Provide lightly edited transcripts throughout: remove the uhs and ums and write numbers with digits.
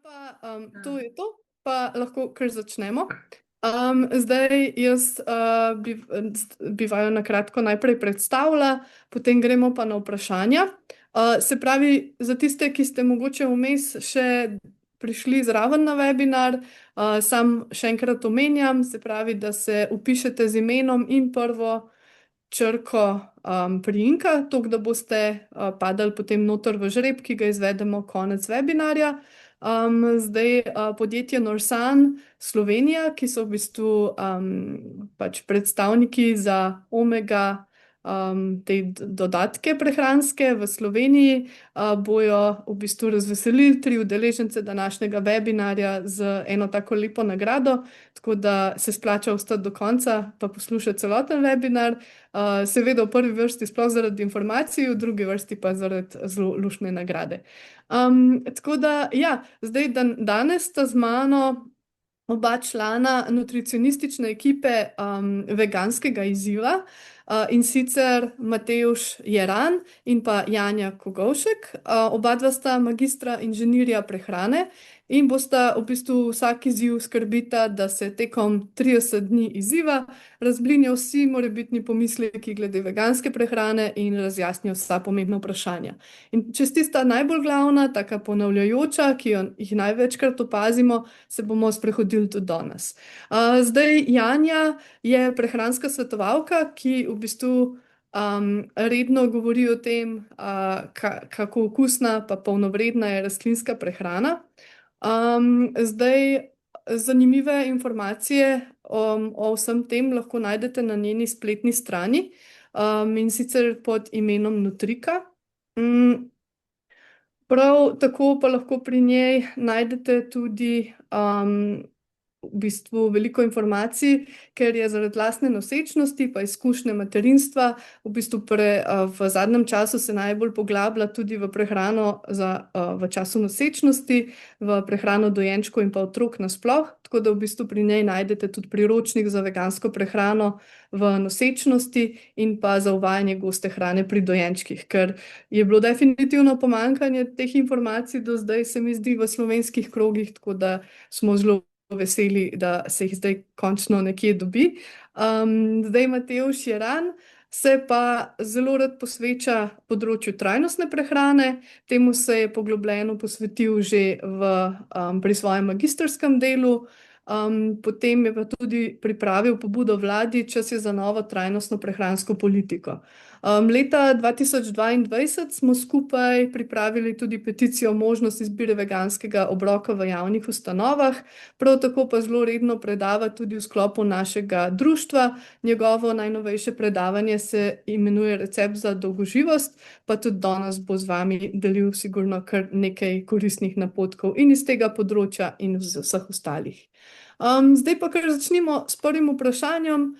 Pa, to Ja. je to, pa lahko kar začnemo. Zdaj jaz bi vaju na kratko najprej predstavila, potem gremo pa na vprašanja. Se pravi, za tiste, ki ste mogoče vmes še prišli zraven na webinar, sam še enkrat omenjam, se pravi, da se vpišete z imenom in prvo črko priimka, tako da boste padali potem noter v žreb, ki ga izvedemo konec webinarja. Zdaj podjetje Norsan Slovenija, ki so v bistvu pač predstavniki za omega te dodatke prehranske v Sloveniji, bojo v bistvu razveselili tri udeležence današnjega webinarja z eno tako lepo nagrado, tako da se splača ostati do konca pa poslušati celoten webinar. Seveda v prvi vrsti sploh zaradi informacij, v drugi vrsti pa zaradi zelo luštne nagrade. Tako da, ja, zdaj danes sta z mano oba člana nutricionistične ekipe veganskega izziva, in sicer Matevž Jeran in pa Janja Kogovšek. Oba dva sta magistra inženirja prehrane in bosta v bistvu vsak izziv skrbita, da se tekom 30 dni izziva razblinijo vsi morebitni pomisleki glede veganske prehrane in razjasnijo vsa pomembna vprašanja. In čez tista najbolj glavna, taka ponavljajoča, jih največkrat opazimo, se bomo sprehodili tudi danes. Zdaj, Janja je prehranska svetovalka, ki v bistvu redno govori o tem, kako okusna pa polnovredna je rastlinska prehrana. Zdaj, zanimive informacije o vsem tem lahko najdete na njeni spletni strani, in sicer pod imenom Nutrika. Prav tako pa lahko pri njej najdete tudi v bistvu veliko informacij, ker je zaradi lastne nosečnosti pa izkušnje materinstva v bistvu v zadnjem času se najbolj poglablja tudi v prehrano v času nosečnosti, v prehrano dojenčkov in pa otrok nasploh, tako da v bistvu pri njej najdete tudi priročnik za vegansko prehrano v nosečnosti in pa za uvajanje goste hrane pri dojenčkih, ker je bilo definitivno pomanjkanje teh informacij do zdaj, se mi zdi, v slovenskih krogih, tako da smo zelo veseli, da se jih zdaj končno nekje dobi. Zdaj Matevž Jeran se pa zelo rad posveča področju trajnostne prehrane, temu se je poglobljeno posvetil že pri svojem magistrskem delu. Potem je pa tudi pripravil pobudo vladi Čas je za novo trajnostno prehransko politiko. Leta 2022 smo skupaj pripravili tudi peticijo Možnost izbire veganskega obroka v javnih ustanovah, prav tako pa zelo redno predava tudi v sklopu našega društva. Njegovo najnovejše predavanje se imenuje Recept za dolgoživost, pa tudi danes bo z vami delil sigurno kar nekaj koristnih napotkov in iz tega področja in iz vseh ostalih. Zdaj pa kar začnimo s prvim vprašanjem,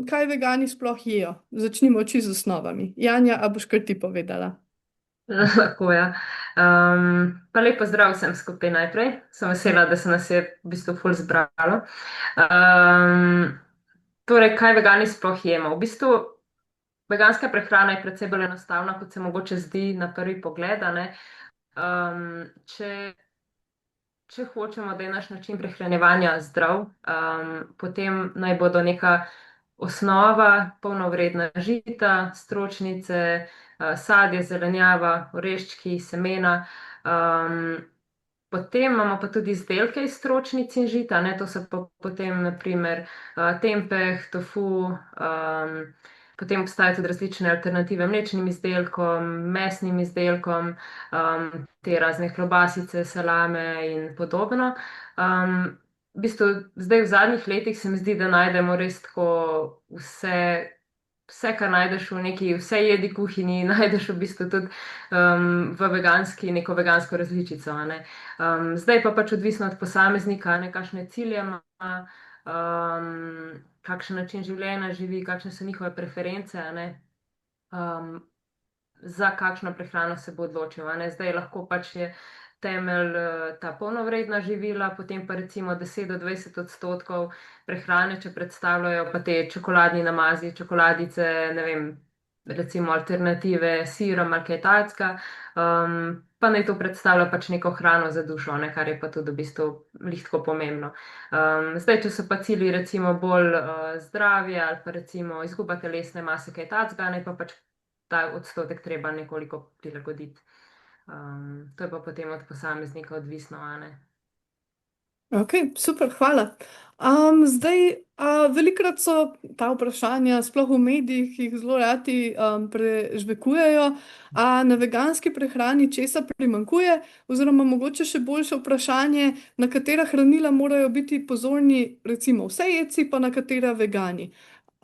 kaj vegani sploh jejo? Začnimo čisto z osnovami. Janja, a boš kar ti povedala? Lahko, ja. Pa lep pozdrav vsem skupaj najprej. Sem vesela, da se nas je v bistvu ful zbralo. Torej, kaj vegani sploh jemo? V bistvu veganska prehrana je precej bolj enostavna, kot se mogoče zdi na prvi pogled, a ne. Če hočemo, da je naš način prehranjevanja zdrav, potem naj bodo neka osnova, polnovredna žita, stročnice, sadje, zelenjava, oreščki, semena. Potem imamo pa tudi izdelke iz stročnic in žita, ne, to so pa potem naprimer tempeh, tofu, potem obstajajo tudi različne alternative mlečnim izdelkom, mesnim izdelkom, te razne klobasice, salame in podobno. V bistvu zdaj v zadnjih letih se mi zdi, da najdemo res tako vse, kar najdeš v neki vse jedi kuhinji, najdeš v bistvu tudi v neko vegansko različico, a ne. Zdaj pa pač odvisno od posameznika, a ne, kakšne cilje ima, kakšen način življenja živi, kakšne so njihove preference, a ne. Za kakšno prehrano se bo odločil, a ne. Zdaj lahko pač je temelj ta polnovredna živila, potem pa recimo 10 do 20% prehrane, če predstavljajo pa te čokoladni namazi, čokoladice, ne vem, recimo alternative s sirom ali kaj takega, pa naj to predstavlja pač neko hrano za dušo, ne, kar je pa tudi v bistvu lihko pomembno. Zdaj, če so pa cilji recimo bolj zdravje ali pa recimo izguba telesne mase, kaj takega, naj pa pač ta odstotek treba nekoliko prilagoditi. To je pa potem od posameznika odvisno, a ne. Ok, super, hvala. Zdaj, velikokrat so ta vprašanja, sploh v medijih, ki jih zelo radi prežvekujejo, a na veganski prehrani česa primanjkuje, oziroma mogoče še boljše vprašanje, na katera hranila morajo biti pozorni, recimo vse jedci, pa na katera vegani.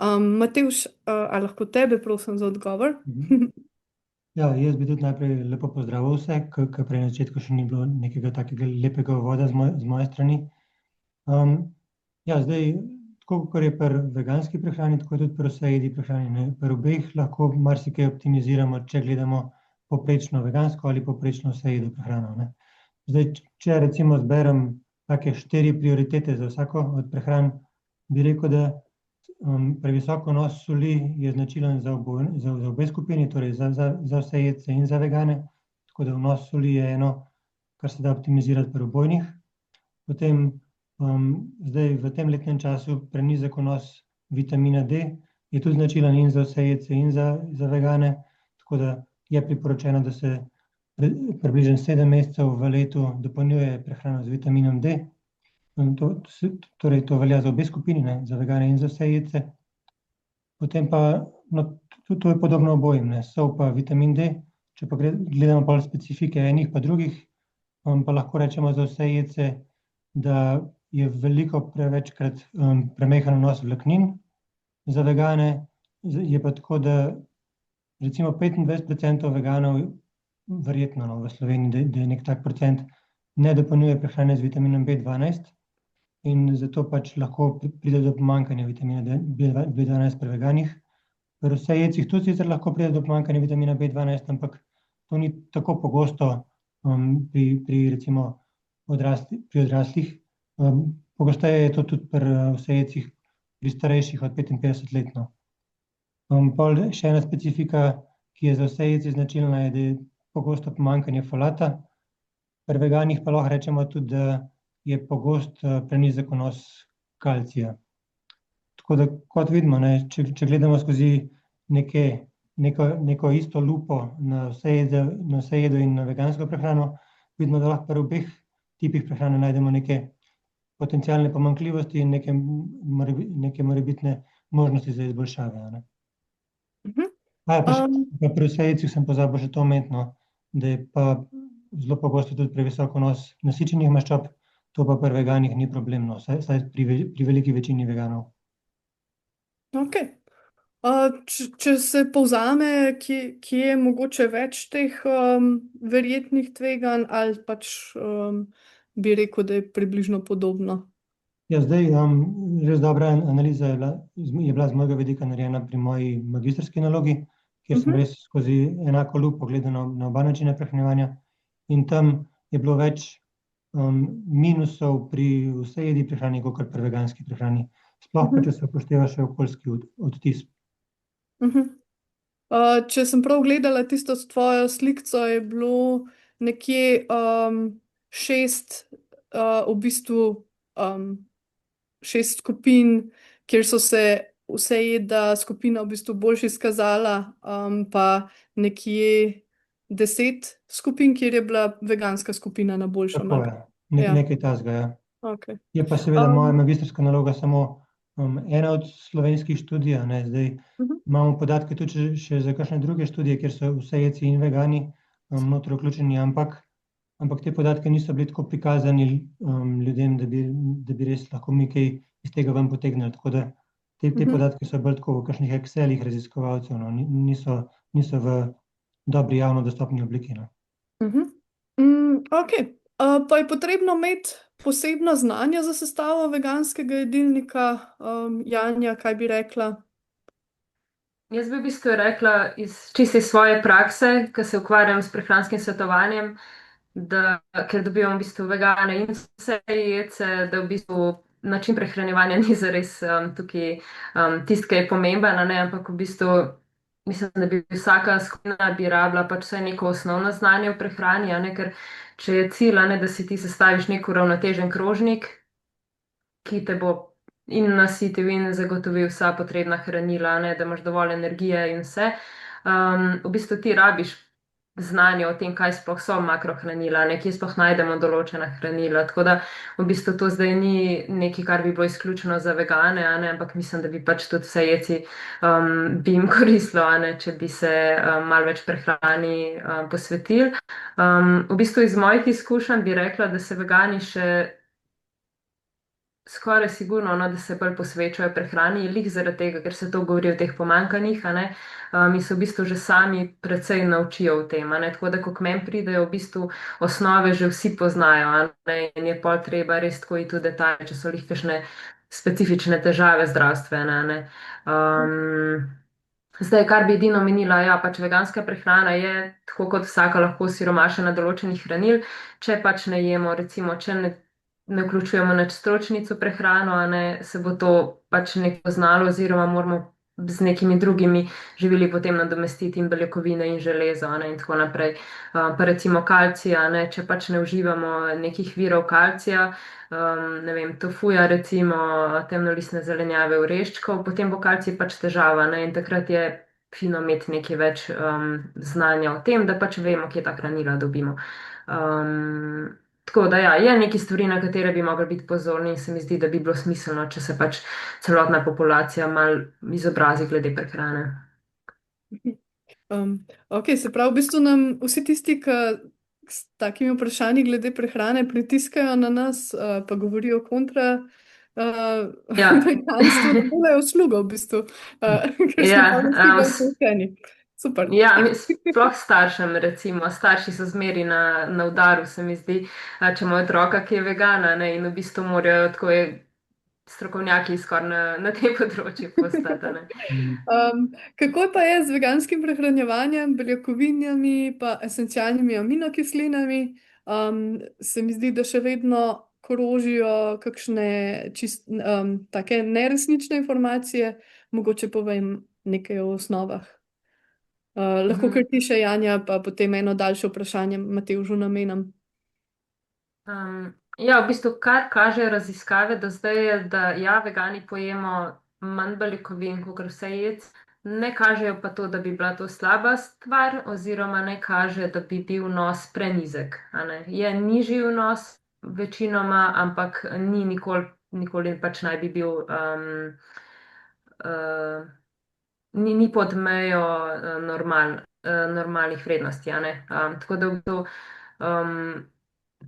Matevž, a lahko tebe prosim za odgovor? Ja, jaz bi tudi najprej lepo pozdravil vse, ker prej na začetku še ni bilo nekega takega lepega uvoda z moje strani. Ja, zdaj, tako kot je pri veganski prehrani, tako je tudi pri vsejedi prehrani, ne. Pri obeh lahko marsikaj optimiziramo, če gledamo povprečno vegansko ali povprečno vsejedno prehrano, ne. Zdaj, če recimo zberem take 4 prioritete za vsako od prehran, bi rekel, da previsok vnos soli je značilen za obe skupini, torej za vse jedce in za vegane, tako da vnos soli je eno, kar se da optimizirati pri obojnih. Potem zdaj v tem letnem času prenizek vnos vitamina D je tudi značilen in za vse jedce in za vegane, tako da je priporočeno, da se približno 7 mesecev v letu dopolnjuje prehrana z vitaminom D. Torej to velja za obe skupini, ne, za vegane in za vse jedce. Potem pa, no, to je podobno obojim, ne, sol pa vitamin D, če pa gledamo pol specifike enih pa drugih, pa lahko rečemo za vse jedce, da je veliko prevečkrat premajhen vnos vlaknin, za vegane je pa tako, da recimo 25% veganov, verjetno no, v Sloveniji, da je nek tak procent, ne dopolnjuje prehrane z vitaminom B12, in zato pač lahko pride do pomanjkanja vitamina B12 pri veganih. Pri vsejedcih tudi sicer lahko pride do pomanjkanja vitamina B12, ampak to ni tako pogosto pri recimo pri odraslih. Pogosteje je to tudi pri vsejedcih pri starejših od 55 let, no. Pol še ena specifika, ki je za vsejedce značilna, je, da je pogosto pomanjkanje folata. Pri veganih pa lahko rečemo tudi, da je pogost prenizek vnos kalcija. Tako da, kot vidimo, ne, če gledamo skozi neko isto lupo na vsejedo in na vegansko prehrano, vidimo, da lahko pri obeh tipih prehrane najdemo neke potencialne pomanjkljivosti in neke morebitne možnosti za izboljšave, a ne. Pa pri vsejedcih sem pozabil še to omeniti, no, da je pa zelo pogosto tudi previsok vnos nasičenih maščob, to pa pri veganih ni problem, no, vsaj pri veliki večini veganov. Ok. Če se povzame, kje je mogoče več teh verjetnih tveganj, ali pač bi rekel, da je približno podobno? Ja, zdaj, res dobra analiza je bila z mojega vidika narejena pri moji magistrski nalogi, kjer sem res skozi enako lupo gledal na oba načina prehranjevanja, in tam je bilo več minusov pri vsejedi prehrani kakor pri veganski prehrani. Sploh pa, če se upošteva še okoljski odtis. Če sem prav gledala tisto tvojo slikco, je bilo nekje 6 v bistvu 6 skupin, kjer so se vsejedna skupina v bistvu boljše izkazala, pa nekje 10 skupin, kjer je bila veganska skupina na boljšem. Tako je, nekaj takega, ja. Okay. Je pa seveda moja magistrska naloga samo ena od slovenskih študij, a ne, zdaj imamo podatke tudi še za kakšne druge študije, kjer so vsejedci in vegani noter vključeni, ampak te podatke niso bili tako prikazani ljudem, da bi res lahko mi kaj iz tega ven potegnili, tako da te podatke so bolj tako v kakšnih Excelih raziskovalcev, no, niso v dobri javno dostopni obliki, no. Ok, pa je potrebno imeti posebna znanja za sestavo veganskega jedilnika? Janja, kaj bi rekla? Jaz bi v bistvu rekla čisto iz svoje prakse, ko se ukvarjam s prehranskim svetovanjem, ker dobivamo v bistvu vegane in vsejedce, da v bistvu način prehranjevanja ni zares tukaj tisti, ki je pomemben, ampak v bistvu mislim, da bi vsaka skupina bi rabila pač vsaj neko osnovno znanje o prehrani, a ne, ker če je cilj, a ne, da si ti sestaviš nek uravnotežen krožnik, ki te bo in nasitil in zagotovil vsa potrebna hranila, a ne, da imaš dovolj energije in vse. V bistvu ti rabiš znanje o tem, kaj sploh so makrohranila, ne, kje sploh najdemo določena hranila. Tako da v bistvu to zdaj ni nekaj, kar bi bilo izključno za vegane, a ne, ampak mislim, da bi pač tudi vse jeci bi jim koristilo, a ne, če bi se malo več prehrani posvetili. V bistvu iz mojih izkušenj bi rekla, da se vegani še skoraj sigurno, no, da se bolj posvečajo prehrani, lih zaradi tega, ker se to govori o teh pomankanjih, a ne, in se v bistvu že sami precej naučijo v tem, a ne, tako da, ko k meni pridejo, v bistvu osnove že vsi poznajo, a ne, in je pol treba res tako iti v detalje, če so lih kakšne specifične težave zdravstvene, a ne. Zdaj, kar bi edino menila, ja, pač veganska prehrana je tako kot vsaka lahko siromašena določenih hranil, če pač ne jemo, recimo, če ne vključujemo nič stročnic v prehrano, a ne, se bo to pač neko znalo oziroma moramo z nekimi drugimi živili potem nadomestiti in beljakovine in železo, a ne, in tako naprej. Pa recimo kalcija, ne, če pač ne uživamo nekih virov kalcija, ne vem, tofuja, recimo temnolistne zelenjave, oreščkov, potem bo kalcij pač težava, ne, in takrat je fino imeti nekaj več znanja o tem, da pač vemo, kje ta hranila dobimo. Tako da ja, je nekaj stvari, na katere bi mogli biti pozorni in se mi zdi, da bi bilo smiselno, če se pač celotna populacija mal izobrazi glede prehrane. Ok, se pravi, v bistvu nam vsi tisti, ki s takimi vprašanji glede prehrane pritiskajo na nas, pa govorijo kontra Ja. veganstvu, da delajo uslugo, v bistvu, ker smo Ja, pa vsi bolj poučeni. Super. Ja, sploh staršem, recimo, starši so zmeri na udaru, se mi zdi, če imajo otroka, ki je vegana, ne, in v bistvu morajo tako je strokovnjaki skoraj na tem področju postati. Ne. Kako pa je z veganskim prehranjevanjem, beljakovinami, pa esencialnimi aminokislinami? Se mi zdi, da še vedno krožijo kakšne take neresnične informacije. Mogoče povem nekaj o osnovah. Lahko kar piše Janja, pa potem eno daljše vprašanje Matevžu namenam. Ja, v bistvu, kar kažejo raziskave do zdaj, je, da ja, vegani pojemo manj beljakovin kot vse jec. Ne kažejo pa to, da bi bila to slaba stvar, oziroma ne kaže, da bi bil vnos prenizek. A ne. Je nižji vnos večinoma, ampak ni nikoli pač naj bi bil ni pod mejo normalnih vrednosti. A ne. Tako da v bistvu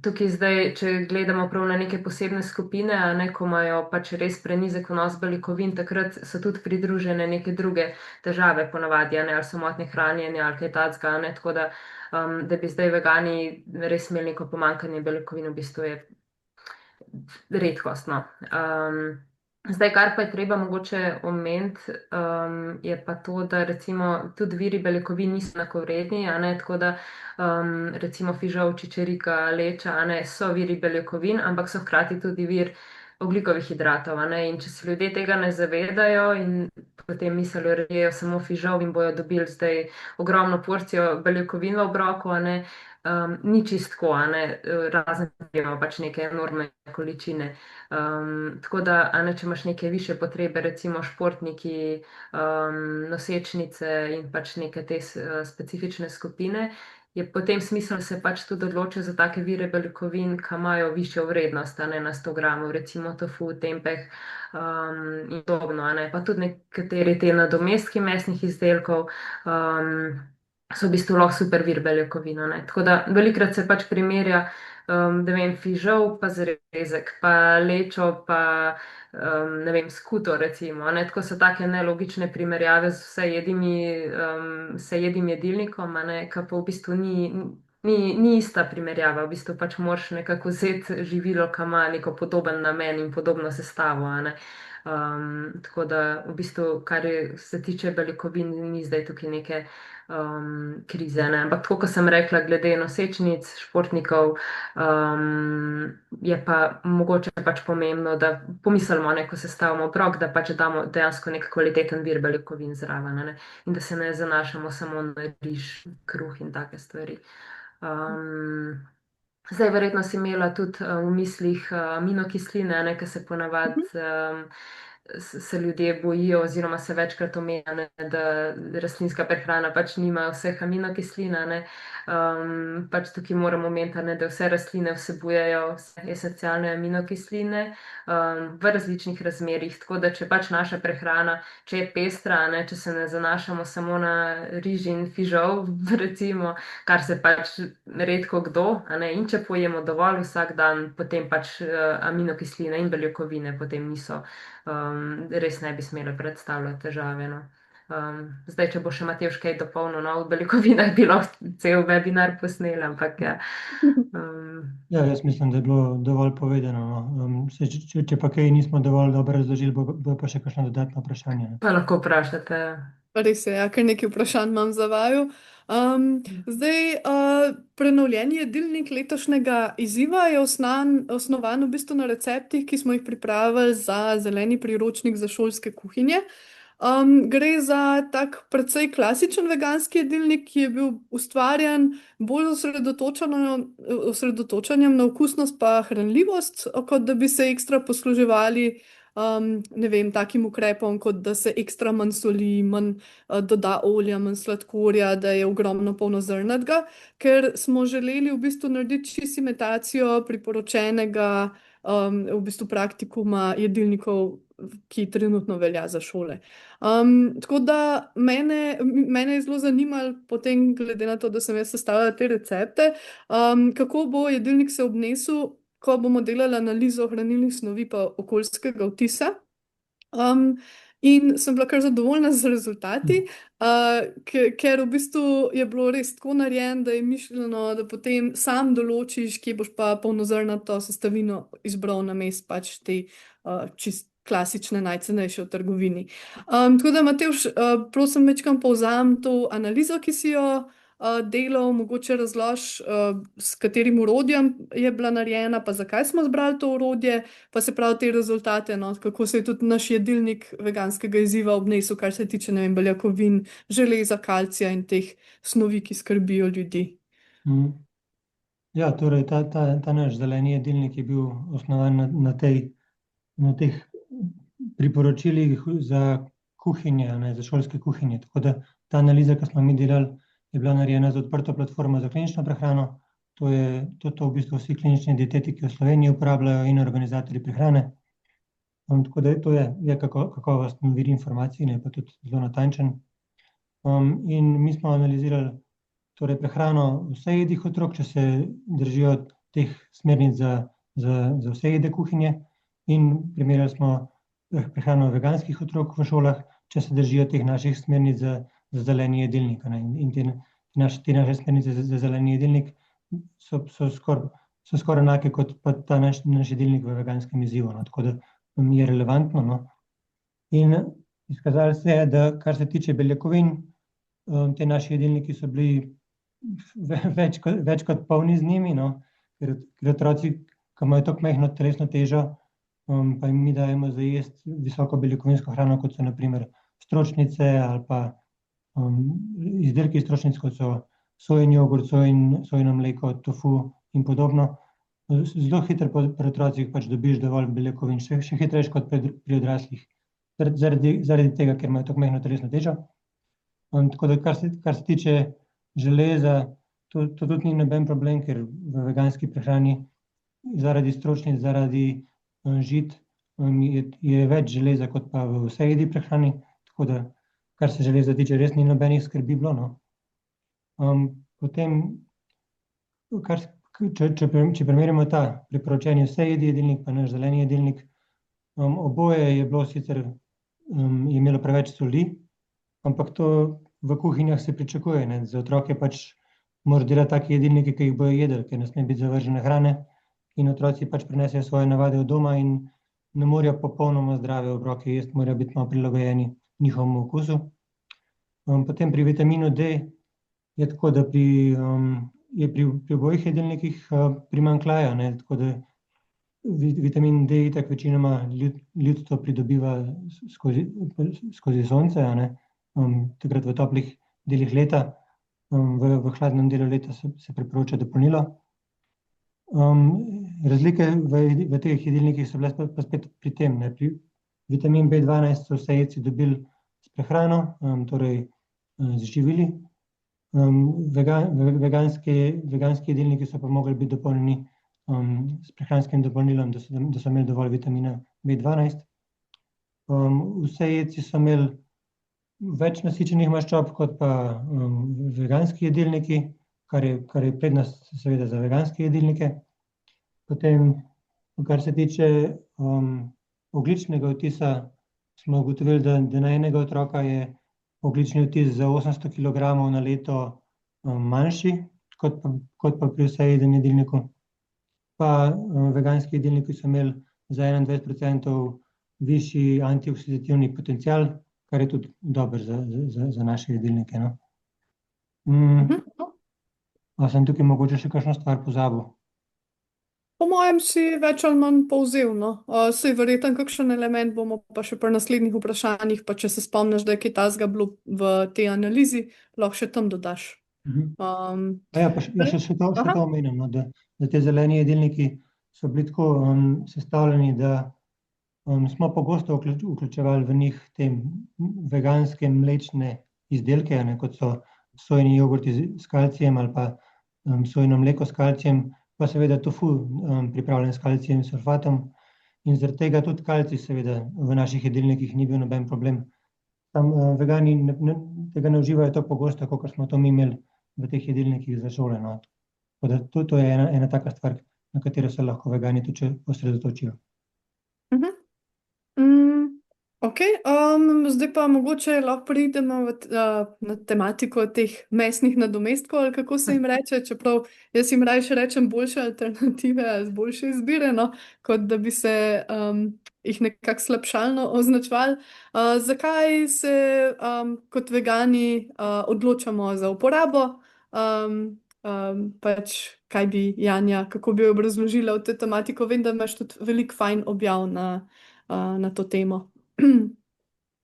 tukaj zdaj, če gledamo prav na neke posebne skupine, a ne, ko imajo pač res prenizek vnos beljakovin, takrat so tudi pridružene neke druge težave ponavadi, a ne, ali so motnje hranjenja ali kaj takega, a ne, tako da bi zdaj vegani res imeli neko pomanjkanje beljakovin, v bistvu je redkost, no. Zdaj, kar pa je treba mogoče omeniti, je pa to, da recimo tudi viri beljakovin niso enakovredni, a ne, tako da recimo fižol, čičerika, leča, a ne, so viri beljakovin, ampak so hkrati tudi vir ogljikovih hidratov, a ne, in če se ljudje tega ne zavedajo in potem mislijo, da jejo samo fižol in bojo dobili zdaj ogromno porcijo beljakovin v obroku, a ne, ni čist tako, a ne, razen imamo pač neke enormne količine. Tako da, a ne, če imaš neke više potrebe, recimo športniki, nosečnice in pač neke te specifične skupine, je potem smisel se pač tudi odločiti za take vire beljakovin, ki imajo višjo vrednost, a ne na 100 gramov, recimo tofu, tempeh in podobno, a ne. Pa tudi nekateri te nadomestki mesnih izdelkov so v bistvu lahko super vir beljakovin, a ne. Tako da velikokrat se pač primerja, da vem, fižol pa zrezek, pa lečo pa ne vem, skuto recimo, a ne. Tako so take nelogične primerjave z vsejednim jedilnikom, a ne, ki pa v bistvu ni ista primerjava, v bistvu pač moraš nekako vzeti živilo, ki ima neko podoben namen in podobno sestavo, a ne. Tako da v bistvu, kar se tiče beljakovin, ni zdaj tukaj neke krize. Ne? Ampak tako, kot sem rekla, glede nosečnic, športnikov, je pa mogoče pač pomembno, da pomislimo, ko se stavimo obrok, da pač damo dejansko nek kvaliteten vir beljakovin zraven, ne? In da se ne zanašamo samo na riž, kruh in take stvari. Zdaj, verjetno si imela tudi v mislih aminokisline, ki se ponavadi se ljudje bojijo, oziroma se večkrat omenja, da rastlinska prehrana pač nima vseh aminokislin. Pač tukaj moramo omeniti, da vse rastline vsebujejo vse esencialne aminokisline v različnih razmerjih. Tako da, če pač naša prehrana, če je pestra, če se ne zanašamo samo na riž in fižol, recimo, kar se pač redko kdo, in če pojemo dovolj vsak dan, potem pač aminokisline in beljakovine potem niso, res ne bi smele predstavljati težave. No. Zdaj, če bo še Matevž kaj dopolnil o beljakovinah, bi lahko cel webinar posnel, ampak ja. Ja, jaz mislim, da je bilo dovolj povedano. No. Če pa kaj nismo dovolj dobro razložili, bo pa še kakšno dodatno vprašanje. Ne? Pa lahko vprašate. Res je, ja, ker nekaj vprašanj imam za vaju. Prenovljeni jedilnik letošnjega izziva je osnovan v bistvu na receptih, ki smo jih pripravili za zeleni priročnik za šolske kuhinje. Gre za tak precej klasičen veganski jedilnik, ki je bil ustvarjen bolj osredotočanjem na okusnost pa hranljivost, kot da bi se ekstra posluževali ne vem, takim ukrepom, kot da se ekstra manj soli, manj doda olja, manj sladkorja, da je ogromno polnozrnatega, ker smo želeli v bistvu narediti čisto imitacijo priporočenega v bistvu praktikuma jedilnikov, ki trenutno velja za šole. Tako da mene je zelo zanimalo potem, glede na to, da sem jaz sestavljala te recepte, kako bo jedilnik se obnesel, ko bomo delali analizo hranilnih snovi pa okoljskega vtisa. In sem bila kar zadovoljna z rezultati, ker v bistvu je bilo res tako narejen, da je mišljeno, da potem sam določiš, kje boš pa polnozrnato sestavino izbral namesto pač te čist klasične, najcenejše v trgovini. Tako da, Matevž, prosim, večkrat povzam to analizo, ki si jo delal, mogoče razloži, s katerim orodjem je bila narejena, pa zakaj smo zbrali to orodje, pa se pravi te rezultate, no, kako se je tudi naš jedilnik veganskega izziva obnesel, kar se tiče, ne vem, beljakovin, železa, kalcija in teh snovi, ki skrbijo ljudi. Ja, torej ta naš zeleni jedilnik je bil osnovan na teh priporočilih za kuhinje, za šolske kuhinje. Tako da ta analiza, ki smo mi delali, je bila narejena za odprto platformo za klinično prehrano. To v bistvu vsi klinični dietetiki v Sloveniji uporabljajo in organizatorji prehrane. Tako da to je kakovosten vir informacij, ne pa tudi zelo natančen. In mi smo analizirali torej prehrano vse jedih otrok, če se držijo teh smernic za vse jede kuhinje, in primerjali smo prehrano veganskih otrok v šolah, če se držijo teh naših smernic za zeleni jedilnik. In te naše smernice za zeleni jedilnik so skoraj enake kot pa ta naš jedilnik v veganskem izzivu. Tako da je relevantno. No. In izkazalo se je, da kar se tiče beljakovin, te naši jedilniki so bili več kot polni z njimi, no. Ker otroci, ki imajo tako majhno telesno težo, pa jim mi dajemo za jesti visoko beljakovinsko hrano, kot so na primer stročnice ali pa izdelki iz stročnic, kot so sojen jogurt, sojino mleko, tofu in podobno. Zelo hitro pri otrocih pač dobiš dovolj beljakovin, še hitrejše kot pri odraslih, zaradi tega, ker imajo tako majhno telesno težo. Tako da, kar se tiče železa, to tudi ni noben problem, ker v veganski prehrani zaradi stročnic, zaradi žit je več železa kot pa v vsej jedi prehrani, tako da, kar se železa tiče, res ni nobenih skrbi bilo. No. Potem, če primerjamo ta priporočeni vse jedi jedilnik pa naš zeleni jedilnik, oboje je bilo sicer imelo preveč soli, ampak to v kuhinjah se pričakuje. Ne. Za otroke pač moraš delati take jedilnike, ki jih bojo jedli, ker ne sme biti zavržene hrane, in otroci pač prinesejo svoje navade od doma in ne morejo popolnoma zdrave obroke jesti, morajo biti malo prilagojeni njihovemu okusu. Potem pri vitaminu D je tako, da je pri obojih jedilnikih primanjkljaja, ne, tako da vitamin D itak večinoma ljudstvo pridobiva skozi sonce, a ne, takrat v toplih delih leta, v hladnem delu leta se priporoča dopolnilo. Razlike v teh jedilnikih so bile pa spet pri tem, ne, pri vitamin B12 so vse jedci dobili s prehrano, torej z živili. Veganski jedilniki so pa mogli biti dopolnjeni s prehranskim dopolnilom, da so imeli dovolj vitamina B12. Vse jedci so imeli več nasičenih maščob kot pa veganski jedilniki, kar je prednost seveda za veganske jedilnike. Potem, kar se tiče ogljičnega odtisa, smo ugotovili, da na enega otroka je ogljični odtis za 800 kilogramov na leto manjši, kot pa pri vsejedem jedilniku. Pa veganski jedilniki so imeli za 21% višji antioksidativni potencial, kar je tudi dobro za naše jedilnike, no. A sem tukaj mogoče še kakšno stvar pozabil? Po mojem si več ali manj povzel, no. Saj verjetno kakšen element bomo pa še pri naslednjih vprašanjih, pa če se spomniš, da je kaj takega bilo v tej analizi, lahko še tam dodaš. Še to omenim, no, da te zeleni jedilniki so bili tako sestavljeni, da smo pogosto vključevali v njih te veganske mlečne izdelke, ne, kot so sojini jogurti s kalcijem ali pa sojino mleko s kalcijem, pa seveda tofu pripravljen s kalcijem in sulfatom. In zaradi tega tudi kalcij seveda v naših jedilnikih ni bil noben problem. Tam vegani tega ne uživajo tako pogosto, kot smo to mi imeli v teh jedilnikih za šole, no. Tako da to je ena taka stvar, na katero se lahko vegani tudi osredotočijo. Okej, zdaj pa mogoče lahko preidemo na tematiko teh mesnih nadomestkov, ali kako se jim reče, čeprav jaz jim rajši rečem boljše alternative ali boljše izbire, no, kot da bi se jih nekako slabšalno označevali. Zakaj se kot vegani odločamo za uporabo? Pač kaj bi Janja, kako bi obrazložila v to tematiko? Vem, da imaš tudi veliko fajn objav na to temo.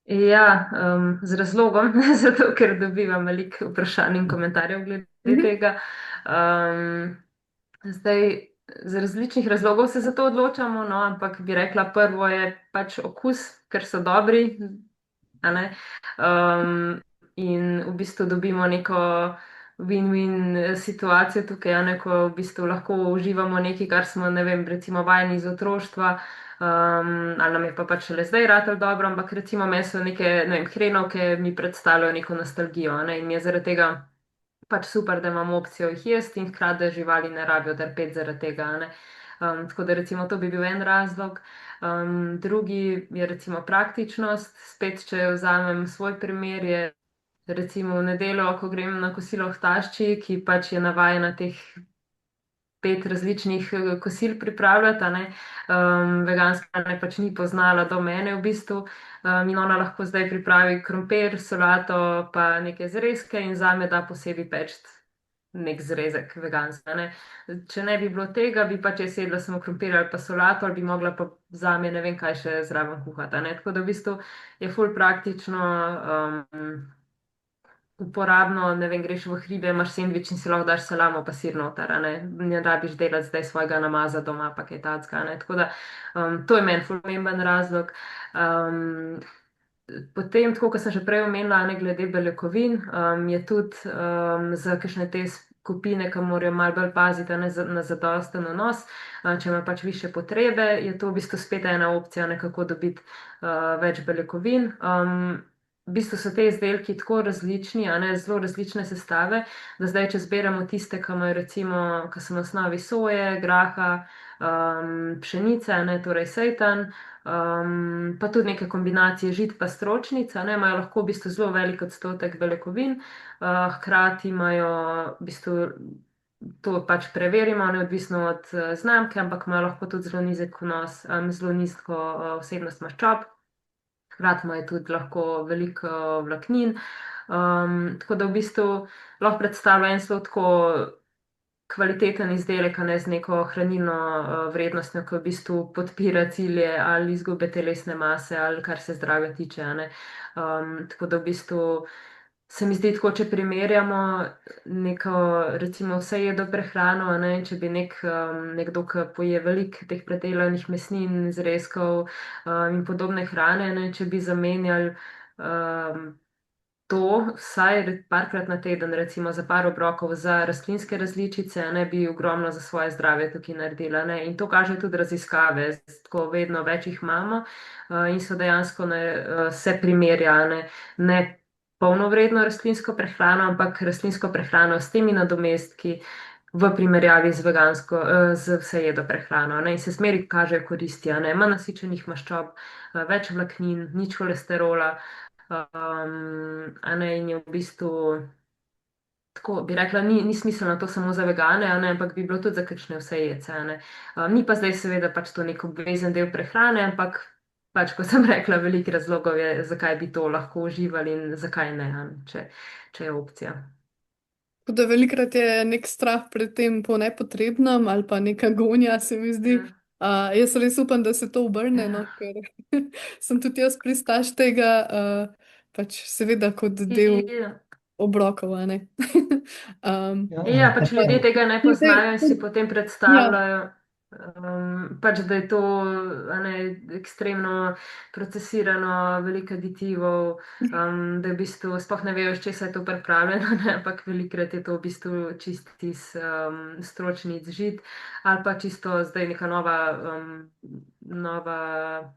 Ja, z razlogom, zato ker dobivam veliko vprašanj in komentarjev glede tega. Zdaj, z različnih razlogov se za to odločamo, no, ampak bi rekla, prvo je pač okus, ker so dobri, a ne? In v bistvu dobimo neko win-win situacijo tukaj, a ne, ko v bistvu lahko uživamo nekaj, kar smo, ne vem, recimo vajeni iz otroštva, ali nam je pa pač šele zdaj ratalo dobro, ampak recimo meso neke, ne vem, hrenovke mi predstavljajo neko nostalgijo, ne, in mi je zaradi tega pač super, da imamo opcijo jih jesti in hkrati, da živali ne rabijo trpeti zaradi tega, ne. Tako da recimo to bi bil en razlog. Drugi je recimo praktičnost, spet če vzamem svoj primer, je recimo v nedeljo, ko grem na kosilo k tašči, ki pač je navajena teh 5 različnih kosil pripravljati, a ne, veganska hrana pač ni poznala do mene v bistvu, in ona lahko zdaj pripravi krompir, solato pa neke zrezke in zame da posebej peči nek zrezek veganski, a ne. Če ne bi bilo tega, bi pač jaz jedla samo krompir ali pa solato, ali bi mogla pa zame ne vem kaj še zraven kuhati, a ne. Tako da v bistvu je ful praktično, uporabno, ne vem, greš v hribe, imaš sendvič in si lahko daš salamo pa sir noter, a ne. Ne rabiš delati zdaj svojega namaza doma pa kaj takega, a ne. Tako da to je meni ful pomemben razlog. Potem, tako kot sem že prej omenila, a ne, glede beljakovin, je tudi za kakšne te skupine, ki morajo malo bolj paziti, a ne, na zadosten vnos, če ima pač višje potrebe, je to v bistvu spet ena opcija, ne, kako dobiti več beljakovin. V bistvu so te izdelki tako različni, a ne, zelo različne sestave, da zdaj, če zberemo tiste, ki imajo recimo, ki so na osnovi soje, graha, pšenice, a ne, torej sejtan, pa tudi neke kombinacije žit pa stročnic, a ne, imajo lahko v bistvu zelo velik odstotek beljakovin, hkrati imajo v bistvu to pač preverimo, neodvisno od znamke, ampak imajo lahko tudi zelo nizek vnos, zelo nizko vsebnost maščob. Hkrati imajo tudi lahko veliko vlaknin. Tako da v bistvu lahko predstavlja en zelo tako kvaliteten izdelek, a ne z neko hranilno vrednostjo, ki v bistvu podpira cilje ali izgube telesne mase ali kar se zdravja tiče, a ne. Tako da v bistvu se mi zdi tako, če primerjamo neko, recimo, vsejedo prehrano, a ne, če bi nekdo, ki poje veliko teh predelanih mesnin, zrezkov in podobne hrane, ne, če bi zamenjali to vsaj parkrat na teden, recimo za par obrokov za rastlinske različice, ne bi ogromno za svoje zdravje tukaj naredila. Ne? In to kaže tudi raziskave, tako vedno več jih imamo in so dejansko se primerja, ne polnovredno rastlinsko prehrano, ampak rastlinsko prehrano s temi nadomestki v primerjavi z vegansko, z vsejedo prehrano. Ne? In se smeri kažejo koristi, manj nasičenih maščob, več vlaknin, nič kolesterola. In je v bistvu, tako bi rekla, ni smiselno to samo za vegane, ampak bi bilo tudi za kakšne vsejece. Ni pa zdaj seveda pač to nek obvezen del prehrane, ampak pač, kot sem rekla, veliko razlogov je, zakaj bi to lahko uživali in zakaj ne, če je opcija. Tako da velikrat je nek strah pred tem po nepotrebnem ali pa neka gonja, se mi zdi. Jaz res upam, da se to obrne, no, ker sem tudi jaz pristaš tega, pač seveda kot del obrokov, a ne. Ja, pač ljudje tega ne poznajo in si potem Ja, predstavljajo, pač, da je to ekstremno procesirano, veliko aditivov, da v bistvu sploh ne vejo, iz česa je to pripravljeno, ne, ampak velikokrat je to v bistvu čist iz stročnic, žit, ali pa čisto zdaj neka nova,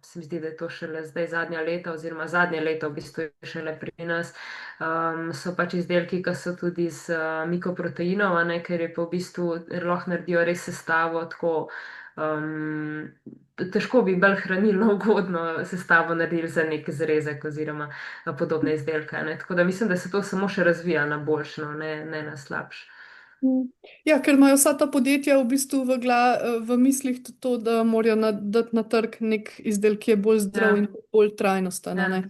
se mi zdi, da je to šele zdaj zadnja leta, oziroma zadnje leto v bistvu je šele pri nas, so pač izdelki, ki so tudi z mikoproteinov, a ne, ker je pa v bistvu lahko naredijo res sestavo tako, težko bi bolj hranilno ugodno sestavo naredili za nek zrezek oziroma podobne izdelke, a ne. Tako da mislim, da se to samo še razvija na boljše, no, ne na slabše. Ja, ker imajo vsa ta podjetja v bistvu v mislih tudi to, da morajo dati na trg nek izdelek, ki je bolj zdrav Ja, in bolj trajnosten, a ja, ne. ja,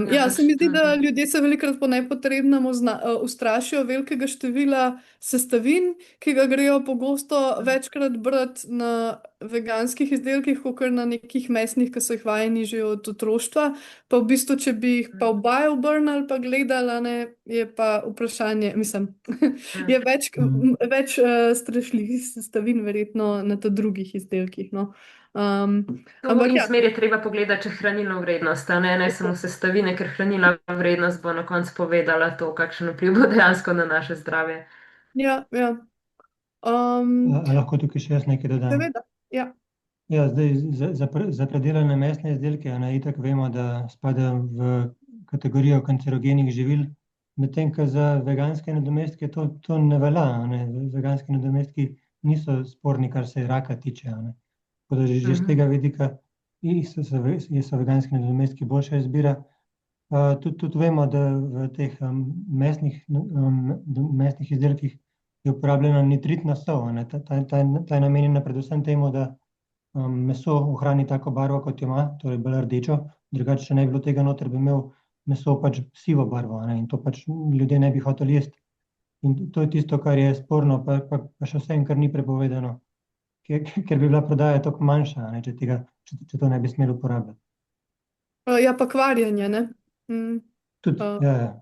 Ja, se mi zdi, pač, da ljudje se velikokrat po nepotrebnem ustrašijo velikega števila sestavin, ki ga grejo pogosto večkrat brati na veganskih izdelkih, kot na nekih mesnih, ki so jih vajeni že od otroštva. Pa v bistvu, če bi jih pa obaje obrnili pa gledali, a ne, je pa vprašanje, mislim, je več strašljivih sestavin verjetno na teh drugih izdelkih, no. To Ampak in ja. smer je treba pogledati, če hranilno vrednost, a ne samo sestavine, ker hranilna vrednost bo na koncu povedala to, kakšen vpliv bo dejansko na naše zdravje. Ja, ja. A lahko tukaj še jaz nekaj dodam? Seveda, ja. Ja, zdaj za predelane mesne izdelke, itak vemo, da spadajo v kategorijo kancerogenih živil, medtem ko za veganske nadomestke to ne velja, ne. Veganski nadomestki niso sporni, kar se raka tiče, a ne. Tako da že z tega vidika so veganski nadomestki boljša izbira. Tudi vemo, da v teh mesnih izdelkih je uporabljena nitritna sol, a ne. Ta je namenjena predvsem temu, da meso ohrani tako barvo, kot jo ima, torej bolj rdečo, drugače, če ne bi bilo tega noter, bi imel meso pač sivo barvo, a ne, in to pač ljudje ne bi hoteli jesti. In to je tisto, kar je sporno, pa še vsem, kar ni prepovedano, ker bi bila prodaja toliko manjša, a ne, če to ne bi smeli uporabljati. Ja, pa kvarjenje, ne. Tudi, ja.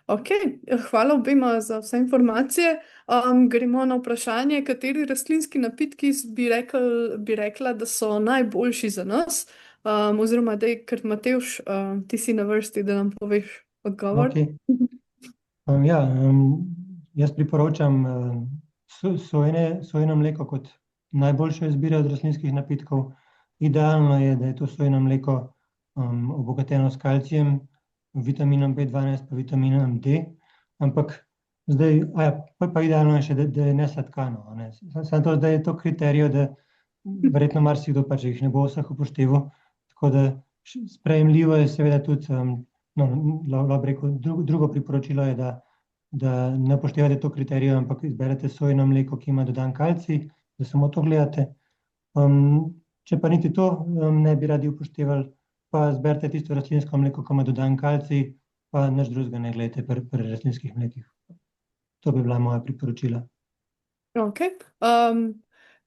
Ok, hvala obema za vse informacije. Gremo na vprašanje, kateri rastlinski napitki bi rekla, da so najboljši za nas, oziroma da je, ker Matevž, ti si na vrsti, da nam poveš odgovor. Okay. Jaz priporočam sojino mleko kot najboljšo izbiro od rastlinskih napitkov. Idealno je, da je to sojino mleko obogateno s kalcijem, vitaminom B12 pa vitaminom D, ampak zdaj, pa idealno je še, da je nesladkano, a ne. Samo to zdaj je to kriterijev, da verjetno marsikdo pač jih ne bo vseh upošteval, tako da sprejemljivo je seveda tudi, lahko bi rekel, drugo priporočilo je, da da ne upoštevate to kriterijo, ampak izberete sojino mleko, ki ima dodan kalcij, da samo to gledate. Če pa niti to ne bi radi upoštevali, pa izberite tisto rastlinsko mleko, ki ima dodan kalcij, pa nič drugega ne gledajte pri rastlinskih mlekih. To bi bila moja priporočila. Okay.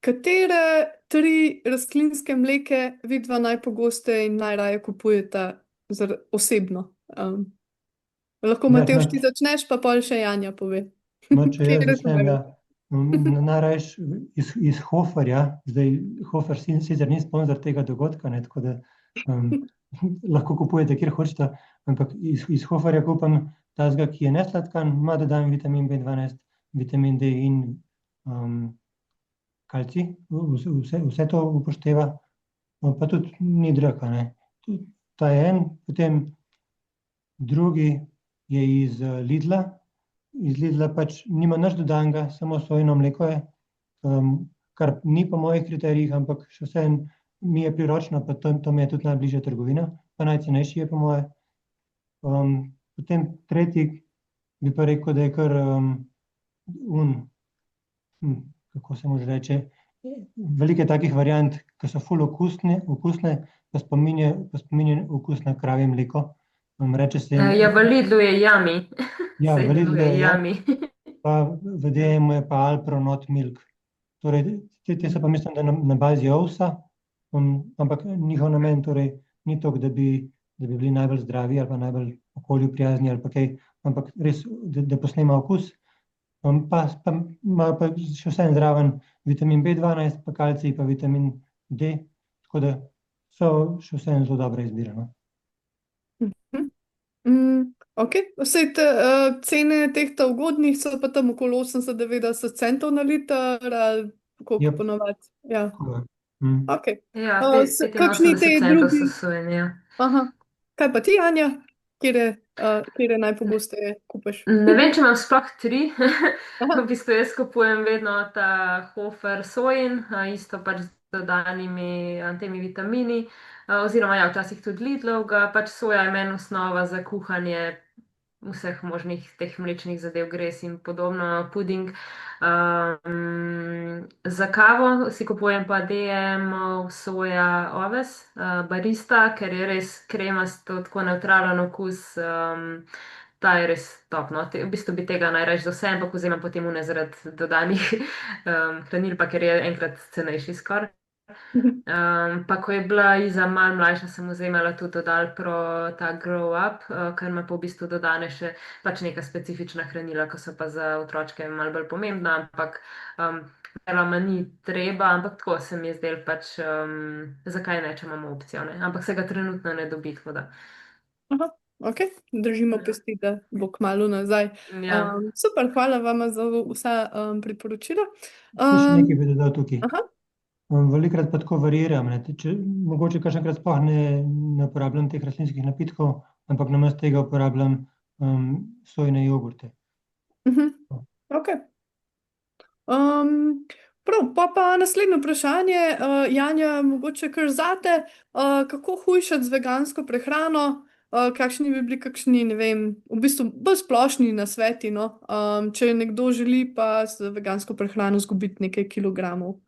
Katere 3 rastlinske mleke vidva najpogosteje in najraje kupujete osebno? Lahko Matevž ti začneš, pa pol še Janja pove. No, če jaz Katere začnem, so ja. Najrajš iz Hoferja, zdaj Hofer sicer ni sponzor tega dogodka, ne, tako da lahko kupujete, kjer hočete, ampak iz Hoferja kupam tazga, ki je nesladkan, ima dodan vitamin B12, vitamin D in kalcij, vse to upošteva, pa tudi ni draka, ne. Ta je en, potem drugi je iz Lidla. Iz Lidla pač nima nič dodanega, samo sojino mleko je, kar ni po mojih kriterijih, ampak še vseeno mi je priročno, pa to mi je tudi najbližja trgovina, pa najcenejši je po moje. Potem tretji bi pa rekel, da je kar kako se mu že reče, veliko je takih variant, ki so ful okusne, pa spominja okus na kravje mleko. Reče se jim, Ja, v Lidlu je Yummy. ja, Saj v Lidlu je Yummy. pa v DM-u je pa Alpro Not Milk. Torej, te so pa mislim, da na bazi ovsa, ampak njihov namen torej ni to, da bi bili najbolj zdravi ali pa najbolj okolju prijazni ali pa kaj, ampak res, da posnema okus. Pa ima pa še vseeno zraven vitamin B12, pa kalcij, pa vitamin D, tako da so še vseeno zelo dobra izbira, no. Ok, vse te cene teh ta ugodnih so pa tam okoli 80-90 centov na liter, ali koliko Yep. ponovadi? Ja, Tako je. ok. Ja, Kakšni 85 te centov drugi? so sojeni, ja. Aha. Kaj pa ti, Anja? Kire najpogosteje kupaš? Ne vem, če imam sploh 3. Aha. V bistvu jaz kupujem vedno ta Hofer sojin, isto pač z dodanimi temi vitamini, oziroma ja, včasih tudi Lidlovga, pač soja je meni osnova za kuhanje vseh možnih teh mlečnih zadev, gres in podobno, puding. Za kavo si kupujem pa DM soja oves, barista, ker je res kremasto, tako neutralen okus. Ta je res top, no. V bistvu bi tega najraje za vse, ampak vzemam potem une zaradi dodanih hranil, pa ker je enkrat cenejši skoraj. Pa ko je bila Iza malo mlajša, sem vzemala tudi od Alpro ta Grow Up, ker ima pa v bistvu dodane še pač neka specifična hranila, ko so pa za otročke malo bolj pomembna, ampak deloma ni treba, ampak tako se mi je zdelo pač, zakaj ne, če imamo opcijo, ne? Ampak se ga trenutno ne dobi, tako da. Aha, ok, držimo pesti, da bo kmalu nazaj. Ja. Super, hvala vama za vsa priporočila. Še nekaj bi dodal tukaj. Aha. Velikokrat pa tako variiram, ne. Mogoče kakšenkrat sploh ne uporabljam teh rastlinskih napitkov, ampak namesto tega uporabljam sojine jogurte. Ok. Prav, pa naslednje vprašanje, Janja, mogoče kar zate, kako hujšati z vegansko prehrano, kakšni bi bili kakšni, ne vem, v bistvu bolj splošni nasveti, no, če nekdo želi pa z vegansko prehrano izgubiti nekaj kilogramov.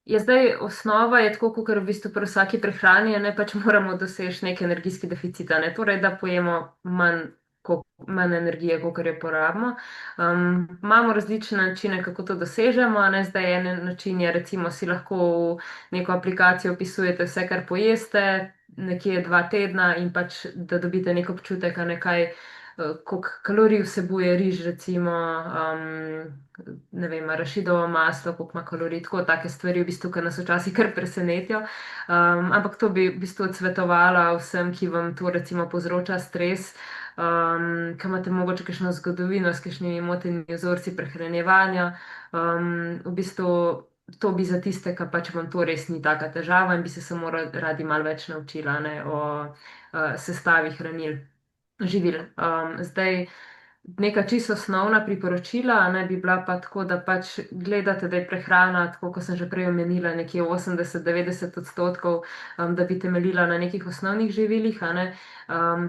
Je zdaj osnova je tako, kot v bistvu pri vsaki prehrani, ne, pač moramo doseči nek energijski deficit, ne, torej da pojemo manj energije, kolikor jo porabimo. Imamo različne načine, kako to dosežemo, ne, zdaj en način je, recimo, si lahko v neko aplikacijo vpisujete vse, kar pojeste, nekje 2 tedna in pač, da dobite nek občutek, a nekaj, koliko kalorij vsebuje riž, recimo, ne vem, arašidovo maslo, koliko ima kalorij, tako take stvari, v bistvu, ki nas včasih kar presenetijo. Ampak to bi v bistvu odsvetovala vsem, ki vam to recimo povzroča stres, ki imate mogoče kakšno zgodovino s kakšnimi motenimi vzorci prehranjevanja. V bistvu to bi za tiste, ki pač vam to res ni taka težava in bi se samo radi malo več naučila, ne, o sestavi hranil, živil. Zdaj, neka čisto osnovna priporočila, ne bi bila pa tako, da pač gledate, da je prehrana, tako kot sem že prej omenila, nekje 80-90%, da bi temeljila na nekih osnovnih živilih, a ne.